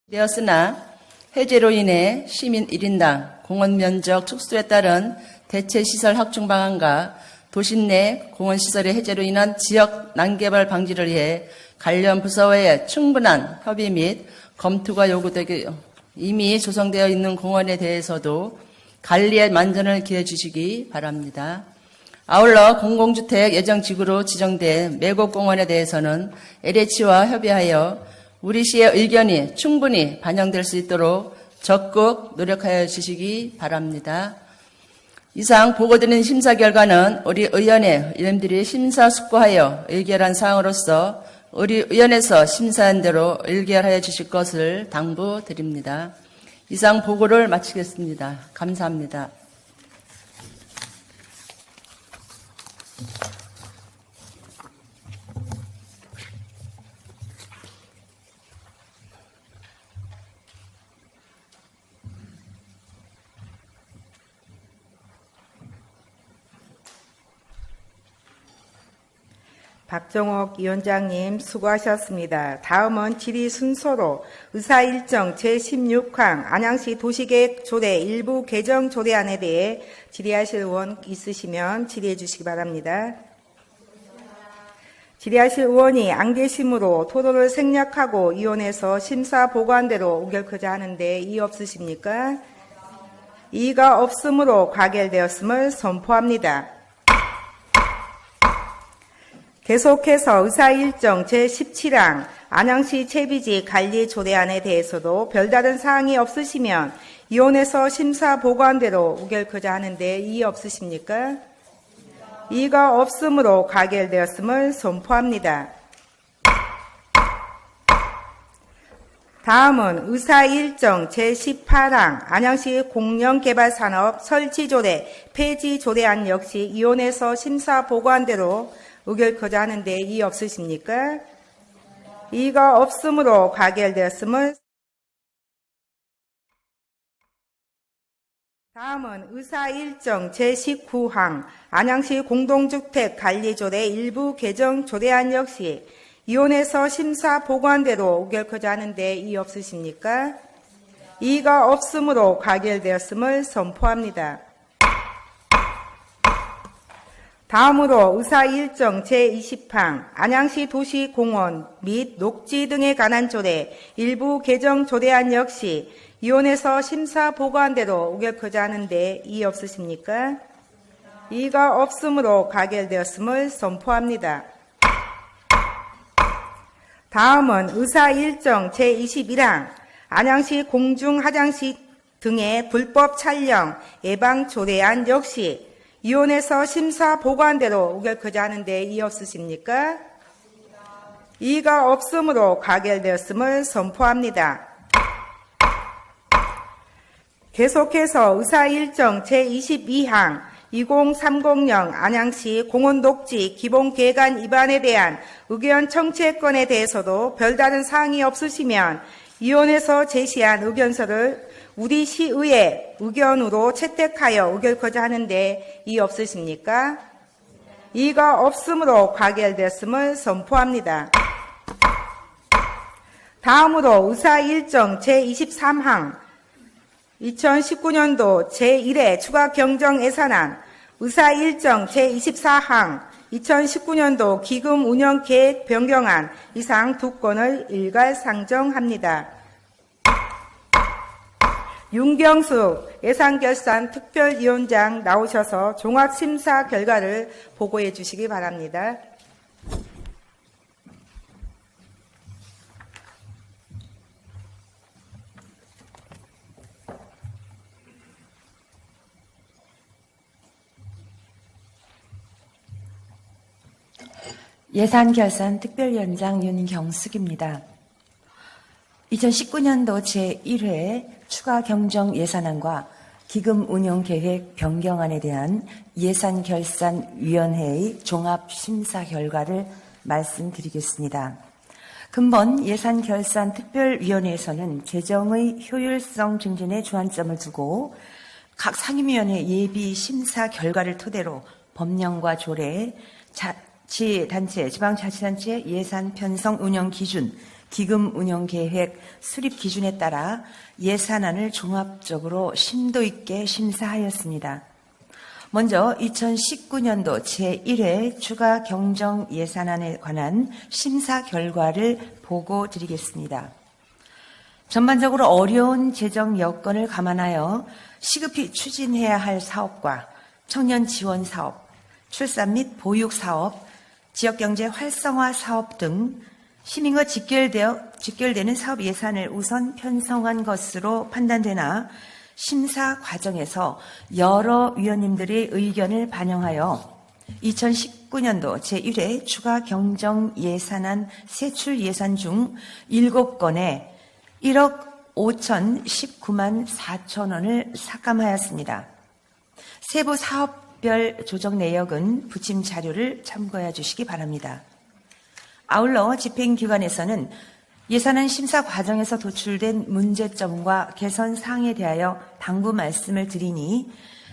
되었으나 해제로 인해 시민 1인당 공원 면적 축소에 따른 대체시설 확충 방안과 도심 내 공원시설의 해제로 인한 지역 난개발 방지를 위해 관련 부서와의 충분한 협의 및 검토가 요구되고 이미 조성되어 있는 공원에 대해서도 관리에 만전을 기해 주시기 바랍니다. 아울러 공공주택 예정지구로 지정된 매곡공원에 대해서는 LH와 협의하여 우리 시의 의견이 충분히 반영될 수 있도록 적극 노력하여 주시기 바랍니다. 이상 보고드린 심사 결과는 우리 의원의 의원들이 심사숙고하여 의결한 사항으로서 우리 의원에서 심사한 대로 의결하여 주실 것을 당부드립니다. 이상 보고를 마치겠습니다. 감사합니다. 박정옥 위원장님 수고하셨습니다. 다음은 질의 순서로 의사일정 제16항 안양시 도시계획 조례 일부 개정 조례안에 대해 질의하실 의원 있으시면 질의해 주시기 바랍니다. 질의하실 의원이 안 계시므로 토론을 생략하고 위원회에서 심사 보고한대로 의결코자 하는데 이의 없으십니까? 이의가 없으므로 가결되었음을 선포합니다. 계속해서 의사일정 제17항 안양시 채비지 관리 조례안에 대해서도 별다른 사항이 없으시면 위원회에서 심사 보고한 대로 의결코자 하는데 이의 없으십니까? 이의가 없으므로 가결되었음을 선포합니다. 다음은 의사일정 제18항 안양시 공영개발산업 설치조례 폐지조례안 역시 위원회에서 심사 보고한 대로 의결코자 하는데 이의 없으십니까? 이의가 없으므로 가결되었음을. 다음은 의사일정 제19항 안양시 공동주택 관리조례 일부 개정 조례안 역시 위원회에서 심사 보고한 대로 의결코자 하는데 이의 없으십니까? 이의가 없으므로 가결되었음을 선포합니다. 다음으로 의사일정 제20항 안양시 도시공원 및 녹지 등에 관한 조례 일부 개정 조례안 역시 위원회에서 심사 보고한 대로 의결코자 하는데 이의 없으십니까? 이의가 없으므로 가결되었음을 선포합니다. 다음은 의사일정 제21항 안양시 공중화장실 등의 불법 촬영 예방 조례안 역시 위원회에서 심사 보고한 대로 의결코자 하는데 이의 없으십니까? 이의가 없으므로 가결되었음을 선포합니다. 계속해서 의사일정 제22항 20300 안양시 공원녹지 기본계획안 위반에 대한 의견 청취건에 대해서도 별다른 사항이 없으시면 위원회에서 제시한 의견서를 우리 시의회 의견으로 채택하여 의결코자 하는데 이의 없으십니까? 이의가 없으므로 가결됐음을 선포합니다. 다음으로 의사일정 제23항 2019년도 제1회 추가 경정 예산안 의사일정 제24항 2019년도 기금 운영 계획 변경안 이상 2건을 일괄 상정합니다. 윤경숙 예산결산 특별위원장 나오셔서 종합심사 결과를 보고해 주시기 바랍니다. 예산결산 특별위원장 윤경숙입니다. 2019년도 제1회 추가 경정 예산안과 기금 운용 계획 변경안에 대한 예산결산위원회의 종합심사 결과를 말씀드리겠습니다. 근본 예산결산 특별위원회에서는 재정의 효율성 증진에 주안점을 두고 각 상임위원회 예비 심사 결과를 토대로 법령과 조례, 자치단체, 지방자치단체 예산 편성 운영 기준, 기금 운영 계획 수립 기준에 따라 예산안을 종합적으로 심도 있게 심사하였습니다. 먼저 2019년도 제1회 추가 경정 예산안에 관한 심사 결과를 보고 드리겠습니다. 전반적으로 어려운 재정 여건을 감안하여 시급히 추진해야 할 사업과 청년 지원 사업, 출산 및 보육 사업, 지역경제 활성화 사업 등 시민과 직결되는 사업 예산을 우선 편성한 것으로 판단되나 심사 과정에서 여러 위원님들의 의견을 반영하여 2019년도 제1회 추가 경정 예산안 세출 예산 중 7건에 1억 5,019만 4천 원을 삭감하였습니다. 세부 사업별 조정 내역은 부침 자료를 참고해 주시기 바랍니다. 아울러 집행기관에서는 예산안 심사 과정에서 도출된 문제점과 개선 사항에 대하여 당부 말씀을 드리니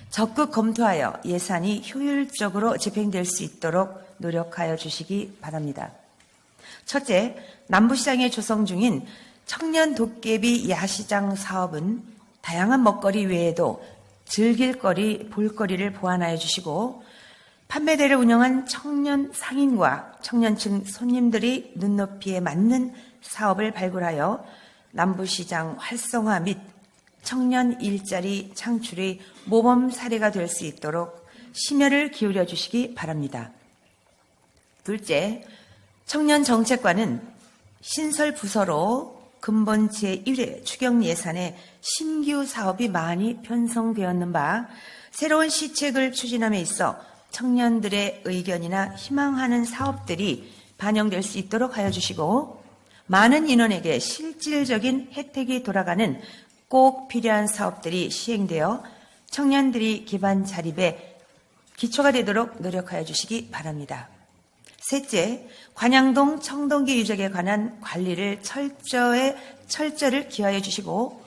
적극 검토하여 예산이 효율적으로 집행될 수 있도록 노력하여 주시기 바랍니다. 첫째, 남부시장에 조성 중인 청년 도깨비 야시장 사업은 다양한 먹거리 외에도 즐길거리, 볼거리를 보완하여 주시고 판매대를 운영한 청년 상인과 청년층 손님들이 눈높이에 맞는 사업을 발굴하여 남부시장 활성화 및 청년 일자리 창출의 모범 사례가 될 수 있도록 심혈을 기울여 주시기 바랍니다. 둘째, 청년정책과는 신설 부서로 근본 제1회 추경 예산에 신규 사업이 많이 편성되었는 바 새로운 시책을 추진함에 있어 청년들의 의견이나 희망하는 사업들이 반영될 수 있도록 하여 주시고 많은 인원에게 실질적인 혜택이 돌아가는 꼭 필요한 사업들이 시행되어 청년들이 기반 자립에 기초가 되도록 노력하여 주시기 바랍니다. 셋째, 관양동 청동기 유적에 관한 관리를 철저를 기하여 주시고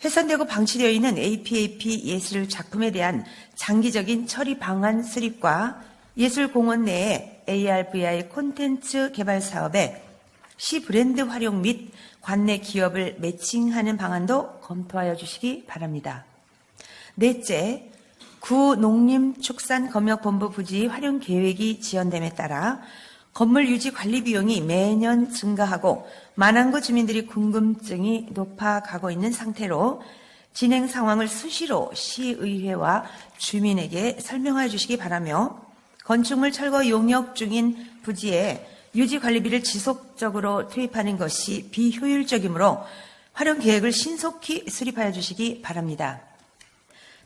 훼손되고 방치되어 있는 APAP 예술 작품에 대한 장기적인 처리 방안 수립과 예술공원 내에 AR/VR 콘텐츠 개발 사업에 시 브랜드 활용 및 관내 기업을 매칭하는 방안도 검토하여 주시기 바랍니다. 넷째, 구 농림축산검역본부 부지 활용 계획이 지연됨에 따라 건물 유지 관리 비용이 매년 증가하고 만안구 주민들이 궁금증이 높아가고 있는 상태로 진행 상황을 수시로 시의회와 주민에게 설명해 주시기 바라며 건축물 철거 용역 중인 부지에 유지 관리비를 지속적으로 투입하는 것이 비효율적이므로 활용 계획을 신속히 수립하여 주시기 바랍니다.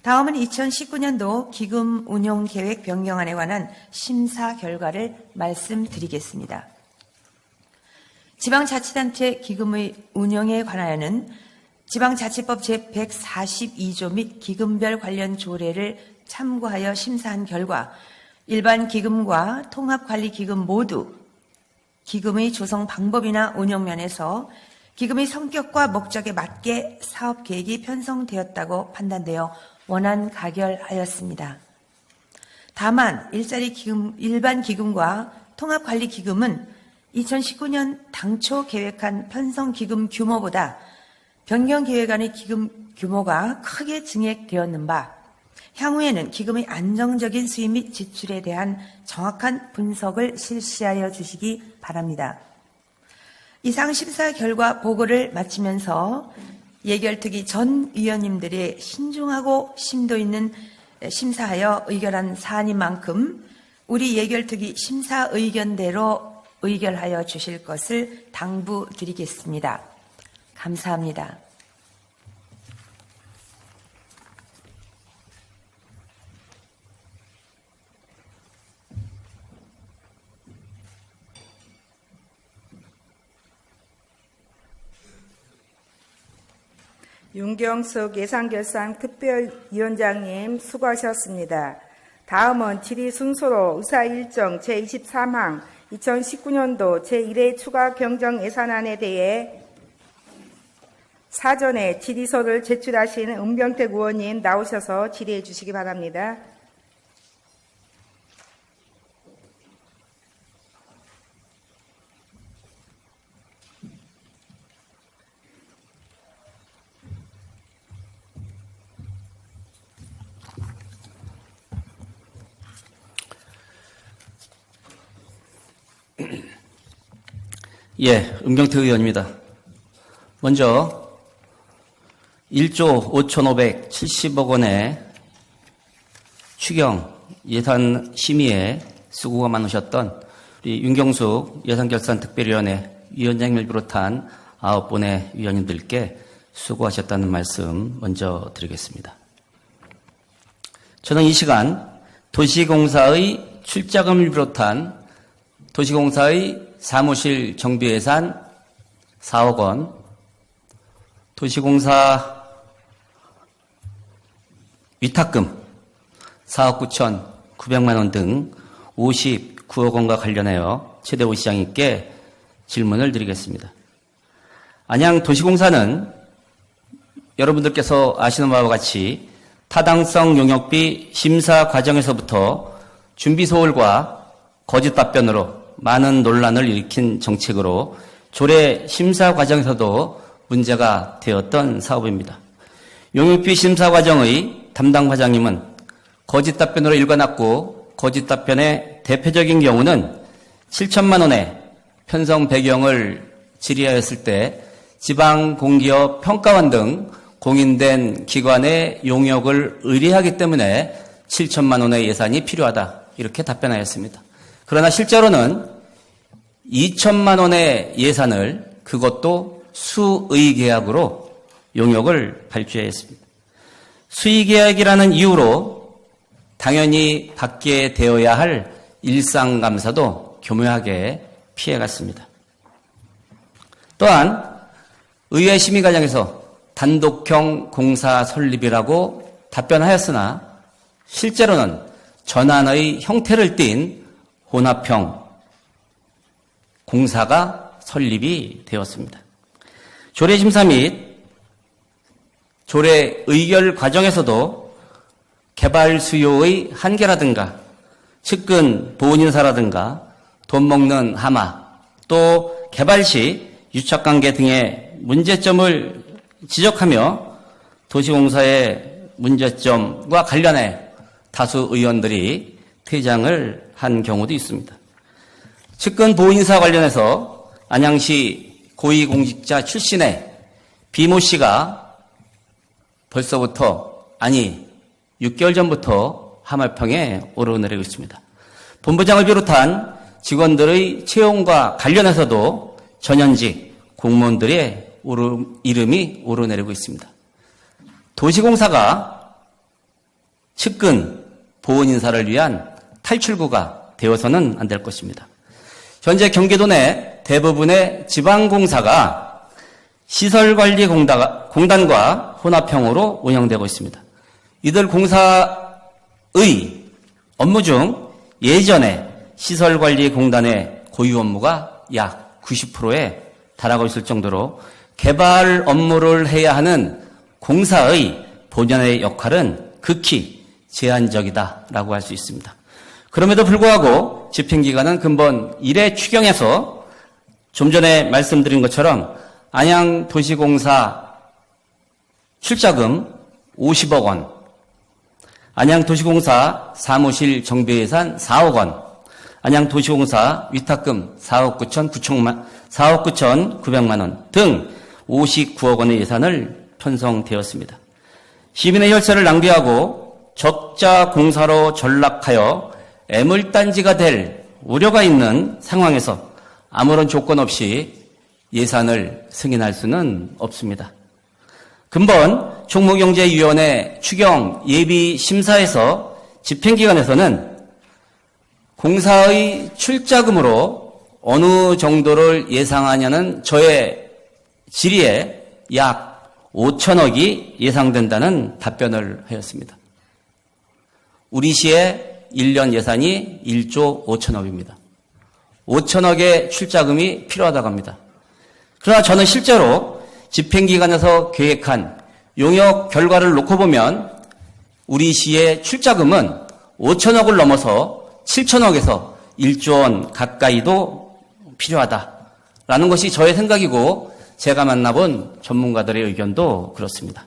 다음은 2019년도 기금 운용 계획 변경안에 관한 심사 결과를 말씀드리겠습니다. 지방자치단체 기금의 운영에 관하여는 지방자치법 제142조 및 기금별 관련 조례를 참고하여 심사한 결과 일반 기금과 통합관리기금 모두 기금의 조성 방법이나 운영 면에서 기금의 성격과 목적에 맞게 사업 계획이 편성되었다고 판단되어 원안 가결하였습니다. 다만 일반 기금과 통합관리기금은 2019년 당초 계획한 편성기금 규모보다 변경계획안의 기금 규모가 크게 증액되었는 바 향후에는 기금의 안정적인 수입 및 지출에 대한 정확한 분석을 실시하여 주시기 바랍니다. 이상 심사 결과 보고를 마치면서 예결특위 전 위원님들의 신중하고 심도 있는 심사하여 의결한 사안인 만큼 우리 예결특위 심사 의견대로 의결하여 주실 것을 당부드리겠습니다. 감사합니다. 윤경숙 예산결산 특별위원장님 수고하셨습니다. 다음은 질의 순서로 의사일정 제23항 2019년도 제1회 추가 경정 예산안에 대해 사전에 질의서를 제출하신 은병택 의원님 나오셔서 질의해 주시기 바랍니다. 예, 은병택 의원입니다. 먼저 1조 5,570억 원의 추경 예산 심의에 수고가 많으셨던 우리 윤경숙 예산결산특별위원회 위원장님을 비롯한 9분의 위원님들께 수고하셨다는 말씀 먼저 드리겠습니다. 저는 이 시간 도시공사의 출자금을 비롯한 도시공사의 사무실 정비 예산 4억 원, 도시공사 위탁금 4억 9,900만 원 등 59억 원과 관련하여 최대호 시장님께 질문을 드리겠습니다. 안양 도시공사는 여러분들께서 아시는 바와 같이 타당성 용역비 심사 과정에서부터 준비 소홀과 거짓 답변으로 많은 논란을 일으킨 정책으로 조례 심사 과정에서도 문제가 되었던 사업입니다. 용역비 심사 과정의 담당 과장님은 거짓 답변으로 일관했고 거짓 답변의 대표적인 경우는 7천만 원의 편성 배경을 질의하였을 때 지방공기업 평가원 등 공인된 기관의 용역을 의뢰하기 때문에 7천만 원의 예산이 필요하다 이렇게 답변하였습니다. 그러나 실제로는 2천만 원의 예산을 그것도 수의계약으로 용역을 발주했습니다. 수의계약이라는 이유로 당연히 받게 되어야 할 일상감사도 교묘하게 피해갔습니다. 또한 의회 심의 과정에서 단독형 공사 설립이라고 답변하였으나 실제로는 전환의 형태를 띤 혼합형 공사가 설립이 되었습니다. 조례심사 및 조례 의결 과정에서도 개발 수요의 한계라든가 측근 보훈인사라든가 돈 먹는 하마 또 개발 시 유착관계 등의 문제점을 지적하며 도시공사의 문제점과 관련해 다수 의원들이 퇴장을 한 경우도 있습니다. 측근 보훈인사 관련해서 안양시 고위공직자 출신의 비모 씨가 벌써부터 6개월 전부터 하말평에 오르내리고 있습니다. 본부장을 비롯한 직원들의 채용과 관련해서도 전현직 공무원들의 이름이 오르내리고 있습니다. 도시공사가 측근 보훈인사를 위한 탈출구가 되어서는 안 될 것입니다. 현재 경기도 내 대부분의 지방공사가 시설관리공단과 혼합형으로 운영되고 있습니다. 이들 공사의 업무 중 예전에 시설관리공단의 고유 업무가 약 90%에 달하고 있을 정도로 개발 업무를 해야 하는 공사의 본연의 역할은 극히 제한적이다라고 할 수 있습니다. 그럼에도 불구하고 집행기관은 근본 1회 추경에서 좀 전에 말씀드린 것처럼 안양도시공사 출자금 50억 원, 안양도시공사 사무실 정비 예산 4억 원, 안양도시공사 위탁금 4억 9,900만 원 등 59억 원의 예산을 편성되었습니다. 시민의 혈세를 낭비하고 적자 공사로 전락하여 애물단지가 될 우려가 있는 상황에서 아무런 조건 없이 예산을 승인할 수는 없습니다. 근본 총무경제위원회 추경 예비 심사에서 집행기관에서는 공사의 출자금으로 어느 정도를 예상하냐는 저의 질의에 약 5천억이 예상된다는 답변을 하였습니다. 우리 시의 1년 예산이 1조 5천억입니다. 5천억의 출자금이 필요하다고 합니다. 그러나 저는 실제로 집행기관에서 계획한 용역 결과를 놓고 보면 우리 시의 출자금은 5천억을 넘어서 7천억에서 1조 원 가까이도 필요하다라는 것이 저의 생각이고 제가 만나본 전문가들의 의견도 그렇습니다.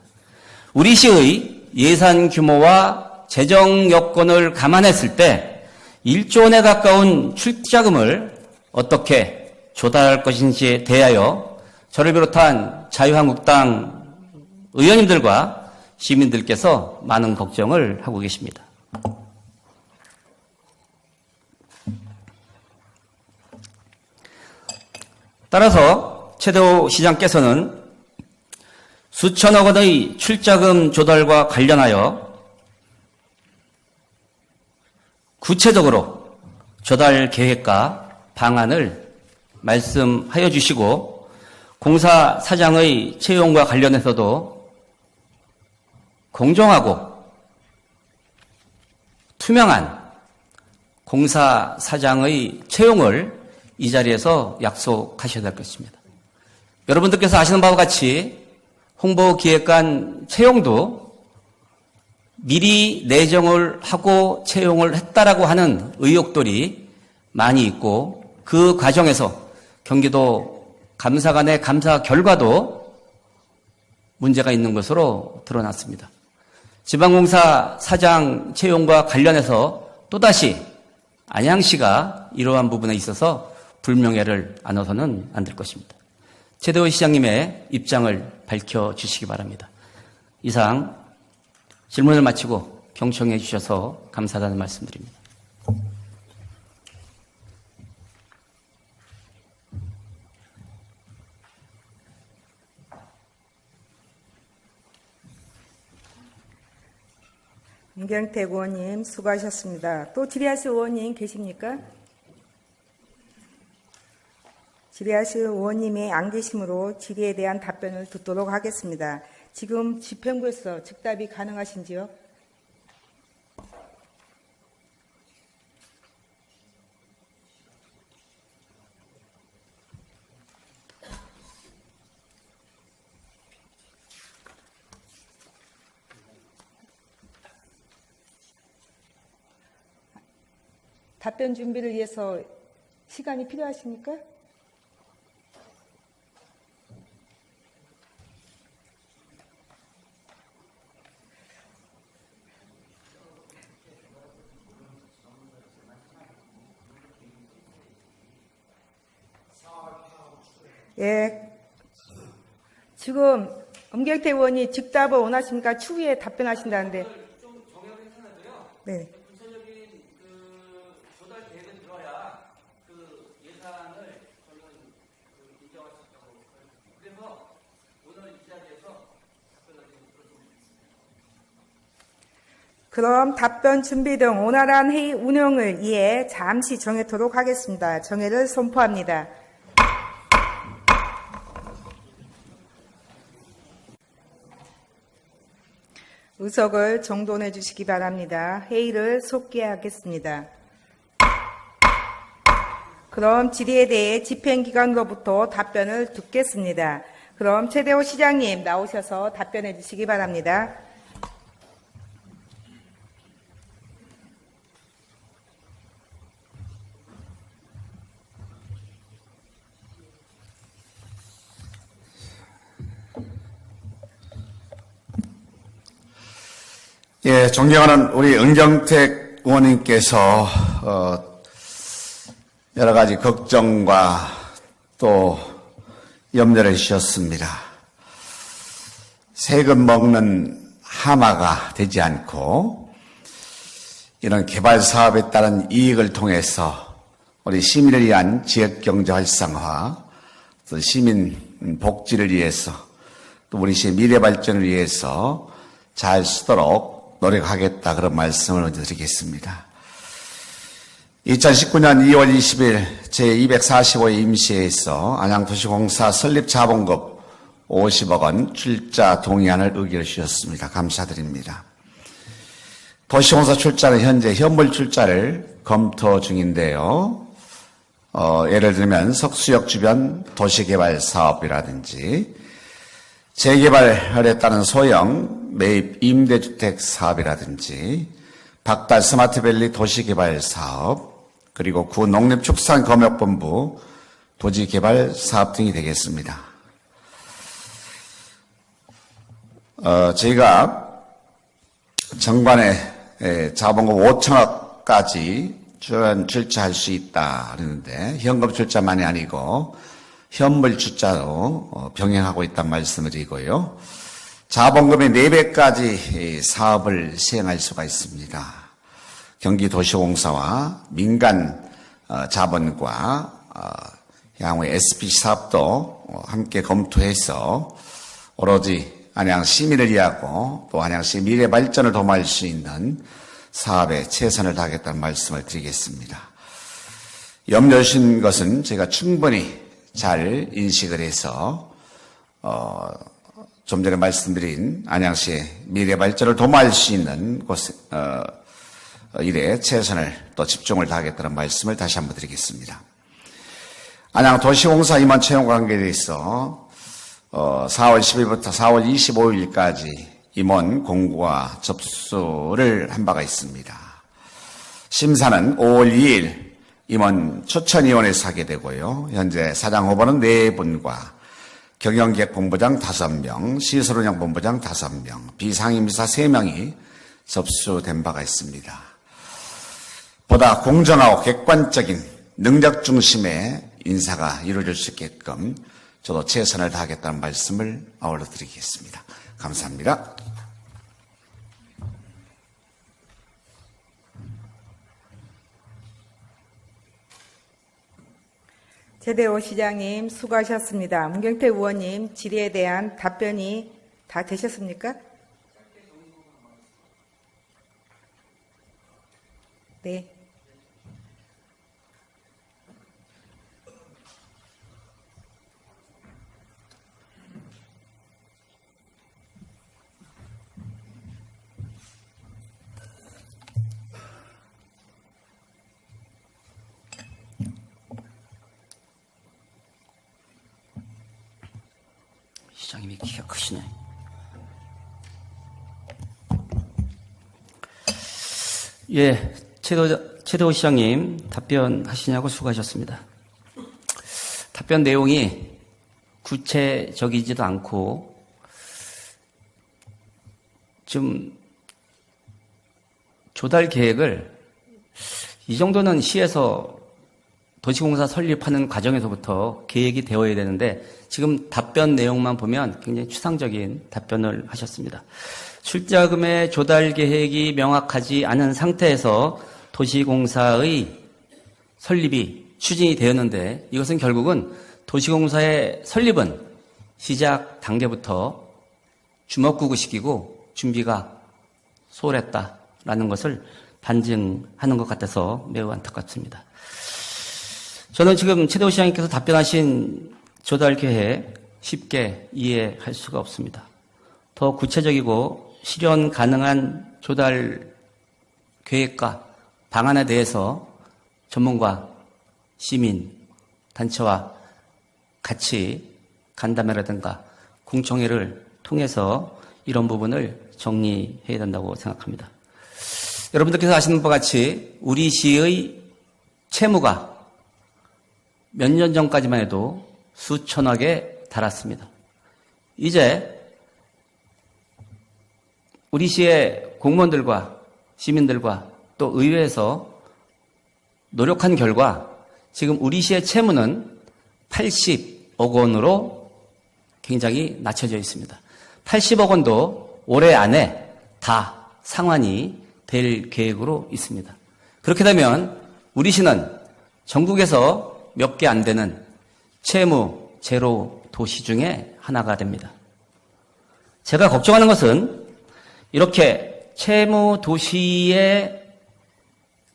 우리 시의 예산 규모와 재정 여건을 감안했을 때 1조 원에 가까운 출자금을 어떻게 조달할 것인지에 대하여 저를 비롯한 자유한국당 의원님들과 시민들께서 많은 걱정을 하고 계십니다. 따라서 최대호 시장께서는 수천억 원의 출자금 조달과 관련하여 구체적으로 조달 계획과 방안을 말씀하여 주시고 공사 사장의 채용과 관련해서도 공정하고 투명한 공사 사장의 채용을 이 자리에서 약속하셔야 될 것입니다. 여러분들께서 아시는 바와 같이 홍보기획관 채용도 미리 내정을 하고 채용을 했다라고 하는 의혹들이 많이 있고 그 과정에서 경기도 감사관의 감사 결과도 문제가 있는 것으로 드러났습니다. 지방공사 사장 채용과 관련해서 또다시 안양시가 이러한 부분에 있어서 불명예를 안아서는 안 될 것입니다. 최대호 시장님의 입장을 밝혀주시기 바랍니다. 이상 질문을 마치고 경청해 주셔서 감사하다는 말씀드립니다. 문경택 의원님 수고하셨습니다. 또 질의하실 의원님 계십니까? 질의하실 의원님이 안 계시므로 질의에 대한 답변을 듣도록 하겠습니다. 지금 집행부에서 즉답이 가능하신지요? 답변 준비를 위해서 시간이 필요하십니까? 예. 지금 엄경태 의원이 즉답을 원하십니까? 추후에 답변하신다는데. 좀 정해야 괜찮은데요. 네. 구체적인 조달 계획은 들어야 예산을 저는 인정할 수 있다고 생각합니다. 그래서 오늘 이 자리에서 답변을 드리도록 하겠습니다. 그럼 답변 준비 등 원활한 회의 운영을 위해 잠시 정해도록 하겠습니다. 정회를 선포합니다. 의석을 정돈해 주시기 바랍니다. 회의를 속기하겠습니다. 그럼 질의에 대해 집행기관으로부터 답변을 듣겠습니다. 그럼 최대호 시장님 나오셔서 답변해 주시기 바랍니다. 예, 존경하는 우리 은경택 의원님께서 여러 가지 걱정과 또 염려를 주셨습니다. 세금 먹는 하마가 되지 않고 이런 개발 사업에 따른 이익을 통해서 우리 시민을 위한 지역경제 활성화, 또 시민 복지를 위해서 또 우리 시의 미래 발전을 위해서 잘 쓰도록 노력하겠다, 그런 말씀을 먼저 드리겠습니다. 2019년 2월 20일 제245회 임시회에서 안양도시공사 설립 자본금 50억 원 출자 동의안을 의결해 주셨습니다. 감사드립니다. 도시공사 출자는 현재 현물 출자를 검토 중인데요. 예를 들면 석수역 주변 도시개발 사업이라든지 재개발에 따른 소형 매입 임대주택 사업이라든지 박달 스마트밸리 도시개발 사업, 그리고 구 농림축산검역본부 도지개발 사업 등이 되겠습니다. 저희가 정관에 자본금 5천억까지 출자할 수 있다 그러는데 현금 출자만이 아니고 현물 출자로 병행하고 있다는 말씀을 드리고요. 자본금의 4배까지 사업을 시행할 수가 있습니다. 경기도시공사와 민간 자본과 향후 SPC 사업도 함께 검토해서 오로지 안양 시민을 위하고 또 안양시 미래 발전을 도모할 수 있는 사업에 최선을 다하겠다는 말씀을 드리겠습니다. 염려 주신 것은 제가 충분히 잘 인식을 해서 좀 전에 말씀드린 안양시의 미래 발전을 도모할 수 있는 일에 최선을 또 집중을 다하겠다는 말씀을 다시 한번 드리겠습니다. 안양도시공사 임원 채용 관계에 대해서 4월 10일부터 4월 25일까지 임원 공고와 접수를 한 바가 있습니다. 심사는 5월 2일 임원 초천위원회에서 하게 되고요. 현재 사장 후보는 4분과 경영기획본부장 5명, 시설운영본부장 5명, 비상임비서 3명이 접수된 바가 있습니다. 보다 공정하고 객관적인 능력 중심의 인사가 이루어질 수 있게끔 저도 최선을 다하겠다는 말씀을 아울러 드리겠습니다. 감사합니다. 제대호 시장님 수고하셨습니다. 문경태 의원님 질의에 대한 답변이 다 되셨습니까? 네. 시장님이 키가 크시네. 예, 최대호 시장님 답변하시냐고 수고하셨습니다. 답변 내용이 구체적이지도 않고 좀 조달 계획을 이 정도는 시에서 도시공사 설립하는 과정에서부터 계획이 되어야 되는데 지금 답변 내용만 보면 굉장히 추상적인 답변을 하셨습니다. 출자금의 조달 계획이 명확하지 않은 상태에서 도시공사의 설립이 추진이 되었는데 이것은 결국은 도시공사의 설립은 시작 단계부터 주먹구구식이고 준비가 소홀했다라는 것을 반증하는 것 같아서 매우 안타깝습니다. 저는 지금 최대호 시장님께서 답변하신 조달 계획 쉽게 이해할 수가 없습니다. 더 구체적이고 실현 가능한 조달 계획과 방안에 대해서 전문가, 시민, 단체와 같이 간담회라든가 공청회를 통해서 이런 부분을 정리해야 된다고 생각합니다. 여러분들께서 아시는 바와 같이 우리 시의 채무가 몇 년 전까지만 해도 수천억에 달았습니다. 이제 우리 시의 공무원들과 시민들과 또 의회에서 노력한 결과 지금 우리 시의 채무는 80억 원으로 굉장히 낮춰져 있습니다. 80억 원도 올해 안에 다 상환이 될 계획으로 있습니다. 그렇게 되면 우리 시는 전국에서 몇 개 안 되는 채무 제로 도시 중에 하나가 됩니다. 제가 걱정하는 것은 이렇게 채무 도시의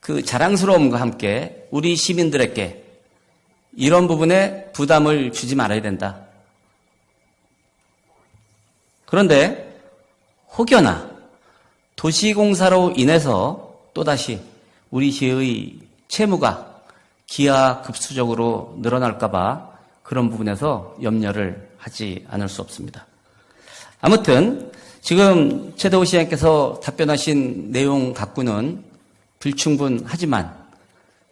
그 자랑스러움과 함께 우리 시민들에게 이런 부분에 부담을 주지 말아야 된다. 그런데 혹여나 도시공사로 인해서 또다시 우리 시의 채무가 기하급수적으로 늘어날까 봐 그런 부분에서 염려를 하지 않을 수 없습니다. 아무튼 지금 최대호 시장께서 답변하신 내용 갖고는 불충분하지만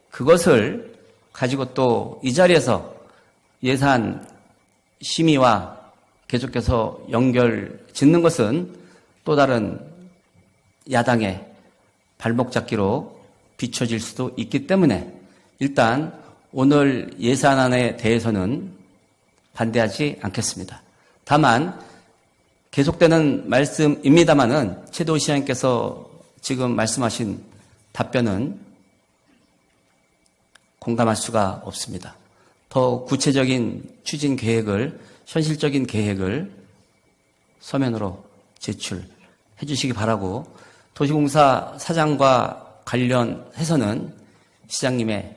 그것을 가지고 또 이 자리에서 예산 심의와 계속해서 연결 짓는 것은 또 다른 야당의 발목 잡기로 비춰질 수도 있기 때문에 일단 오늘 예산안에 대해서는 반대하지 않겠습니다. 다만 계속되는 말씀입니다마는 최대호 시장님께서 지금 말씀하신 답변은 공감할 수가 없습니다. 더 구체적인 추진 계획을, 현실적인 계획을 서면으로 제출해 주시기 바라고 도시공사 사장과 관련해서는 시장님의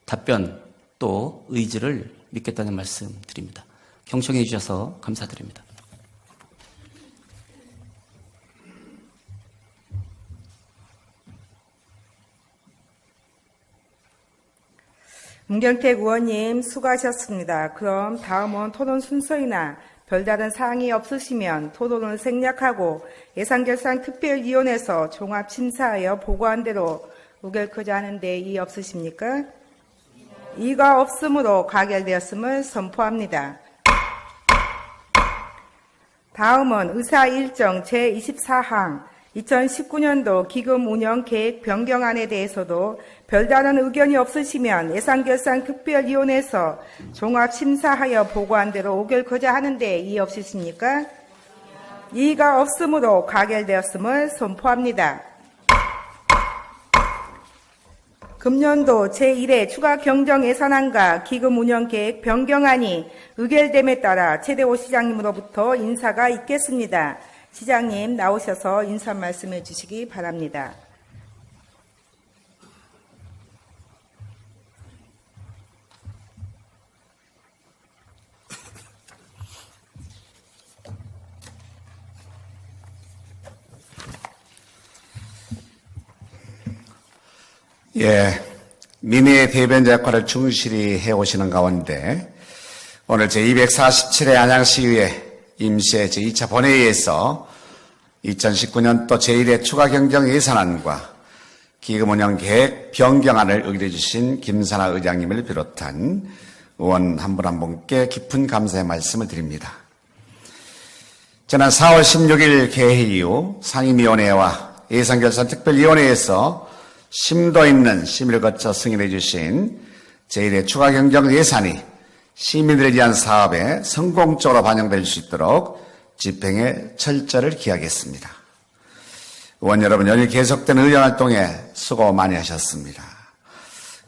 답변 또 의지를 믿겠다는 말씀 드립니다. 경청해 주셔서 감사드립니다. 문경택 의원님 수고하셨습니다. 그럼 다음은 토론 순서이나 별다른 사항이 없으시면 토론을 생략하고 예산결산특별위원회에서 종합심사하여 보고한 대로 의결코자 하는데 이의 없으십니까? 이가 없으므로 가결되었음을 선포합니다. 다음은 의사일정 제24항 2019년도 기금 운영 계획 변경안에 대해서도 별다른 의견이 없으시면 예산결산특별위원회에서 종합심사하여 보고한 대로 의결코자 하는데 이의 없으십니까? 이의가 없으므로 가결되었음을 선포합니다. 금년도 제1회 추가 경정 예산안과 기금 운영 계획 변경안이 의결됨에 따라 최대호 시장님으로부터 인사가 있겠습니다. 시장님 나오셔서 인사 말씀해 주시기 바랍니다. 민의의 대변자 역할을 충실히 해오시는 가운데 오늘 제247회 안양시의회 임시회 제2차 본회의에서 2019년도 제1회 추가 경정 예산안과 기금 운영 계획 변경안을 의결해 주신 김선아 의장님을 비롯한 의원 한 분 한 분께 깊은 감사의 말씀을 드립니다. 지난 4월 16일 개회 이후 상임위원회와 예산결산특별위원회에서 심도 있는 심의를 거쳐 승인해 주신 제1회 추가 경정 예산이 시민들을 위한 사업에 성공적으로 반영될 수 있도록 집행에 철저를 기하겠습니다. 의원 여러분, 연일 계속되는 의정활동에 수고 많이 하셨습니다.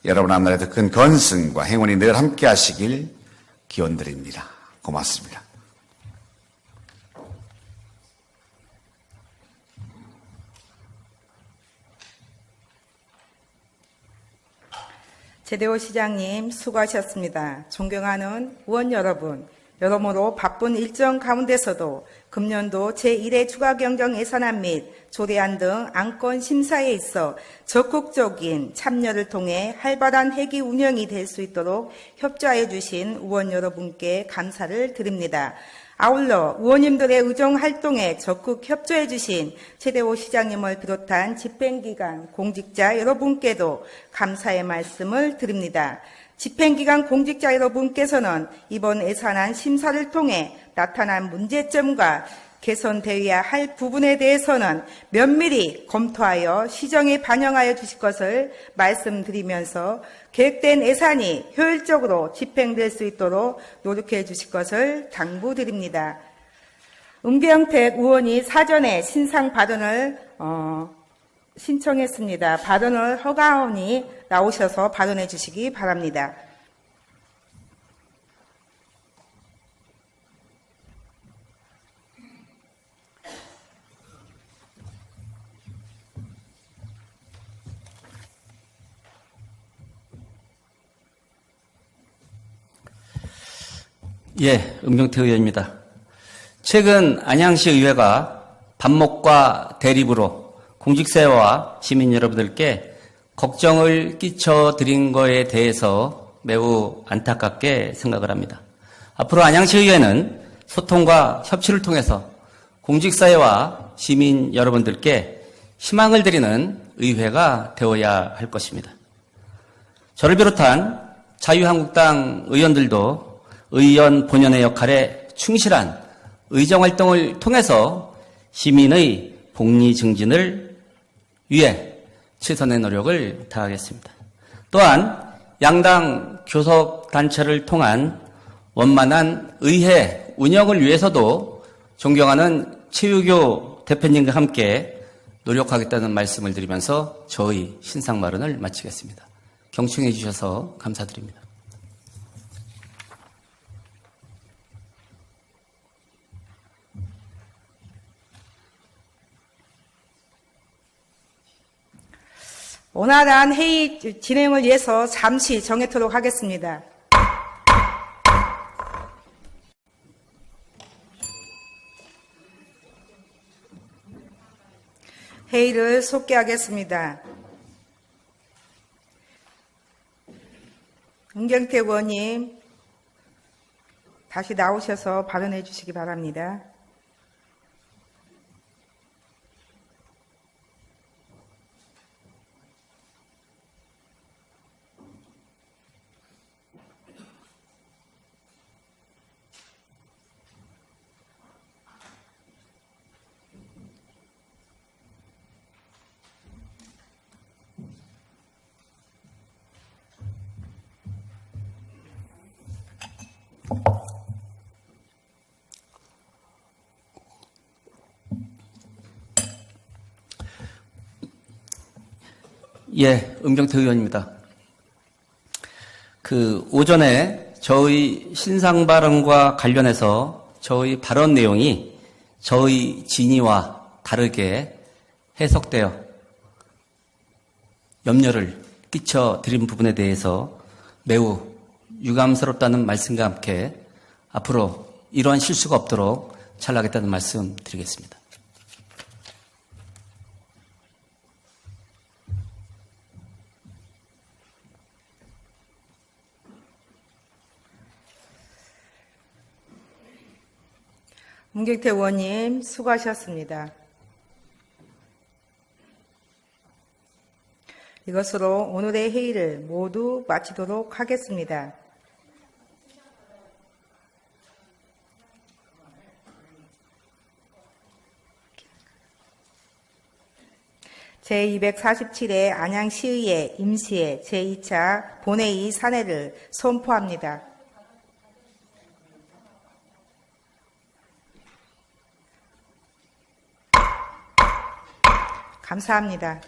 여러분 앞날에도 큰 건승과 행운이 늘 함께 하시길 기원드립니다. 고맙습니다. 최대호 시장님 수고하셨습니다. 존경하는 의원 여러분, 여러모로 바쁜 일정 가운데서도 금년도 제1회 추가 경정 예산안 및 조례안 등 안건 심사에 있어 적극적인 참여를 통해 활발한 회기 운영이 될 수 있도록 협조하여 주신 의원 여러분께 감사를 드립니다. 아울러 의원님들의 의정활동에 적극 협조해 주신 최대호 시장님을 비롯한 집행기관 공직자 여러분께도 감사의 말씀을 드립니다. 집행기관 공직자 여러분께서는 이번 예산안 심사를 통해 나타난 문제점과 개선되어야 할 부분에 대해서는 면밀히 검토하여 시정에 반영하여 주실 것을 말씀드리면서 계획된 예산이 효율적으로 집행될 수 있도록 노력해 주실 것을 당부드립니다. 은경택 의원이 사전에 신상 발언을 신청했습니다. 발언을 허가하오니 나오셔서 발언해 주시기 바랍니다. 예, 은경태 의원입니다. 최근 안양시 의회가 반목과 대립으로 공직세와 시민 여러분들께 걱정을 끼쳐드린 거에 대해서 매우 안타깝게 생각을 합니다. 앞으로 안양시 의회는 소통과 협치를 통해서 공직사회와 시민 여러분들께 희망을 드리는 의회가 되어야 할 것입니다. 저를 비롯한 자유한국당 의원들도 의원 본연의 역할에 충실한 의정활동을 통해서 시민의 복리 증진을 위해 최선의 노력을 다하겠습니다. 또한 양당 교섭단체를 통한 원만한 의회 운영을 위해서도 존경하는 최유교 대표님과 함께 노력하겠다는 말씀을 드리면서 저의 신상 발언을 마치겠습니다. 경청해 주셔서 감사드립니다. 원활한 회의 진행을 위해서 잠시 정해토록 하겠습니다. 회의를 속개하겠습니다. 은경태 의원님, 다시 나오셔서 발언해 주시기 바랍니다. 예, 은경태 의원입니다. 오전에 저의 신상 발언과 관련해서 저의 발언 내용이 저의 진위와 다르게 해석되어 염려를 끼쳐드린 부분에 대해서 매우 유감스럽다는 말씀과 함께 앞으로 이러한 실수가 없도록 잘하겠다는 말씀 드리겠습니다. 문경태 의원님 수고하셨습니다. 이것으로 오늘의 회의를 모두 마치도록 하겠습니다. 제247회 안양시의회 임시회 제2차 본회의 산회를 선포합니다. 감사합니다.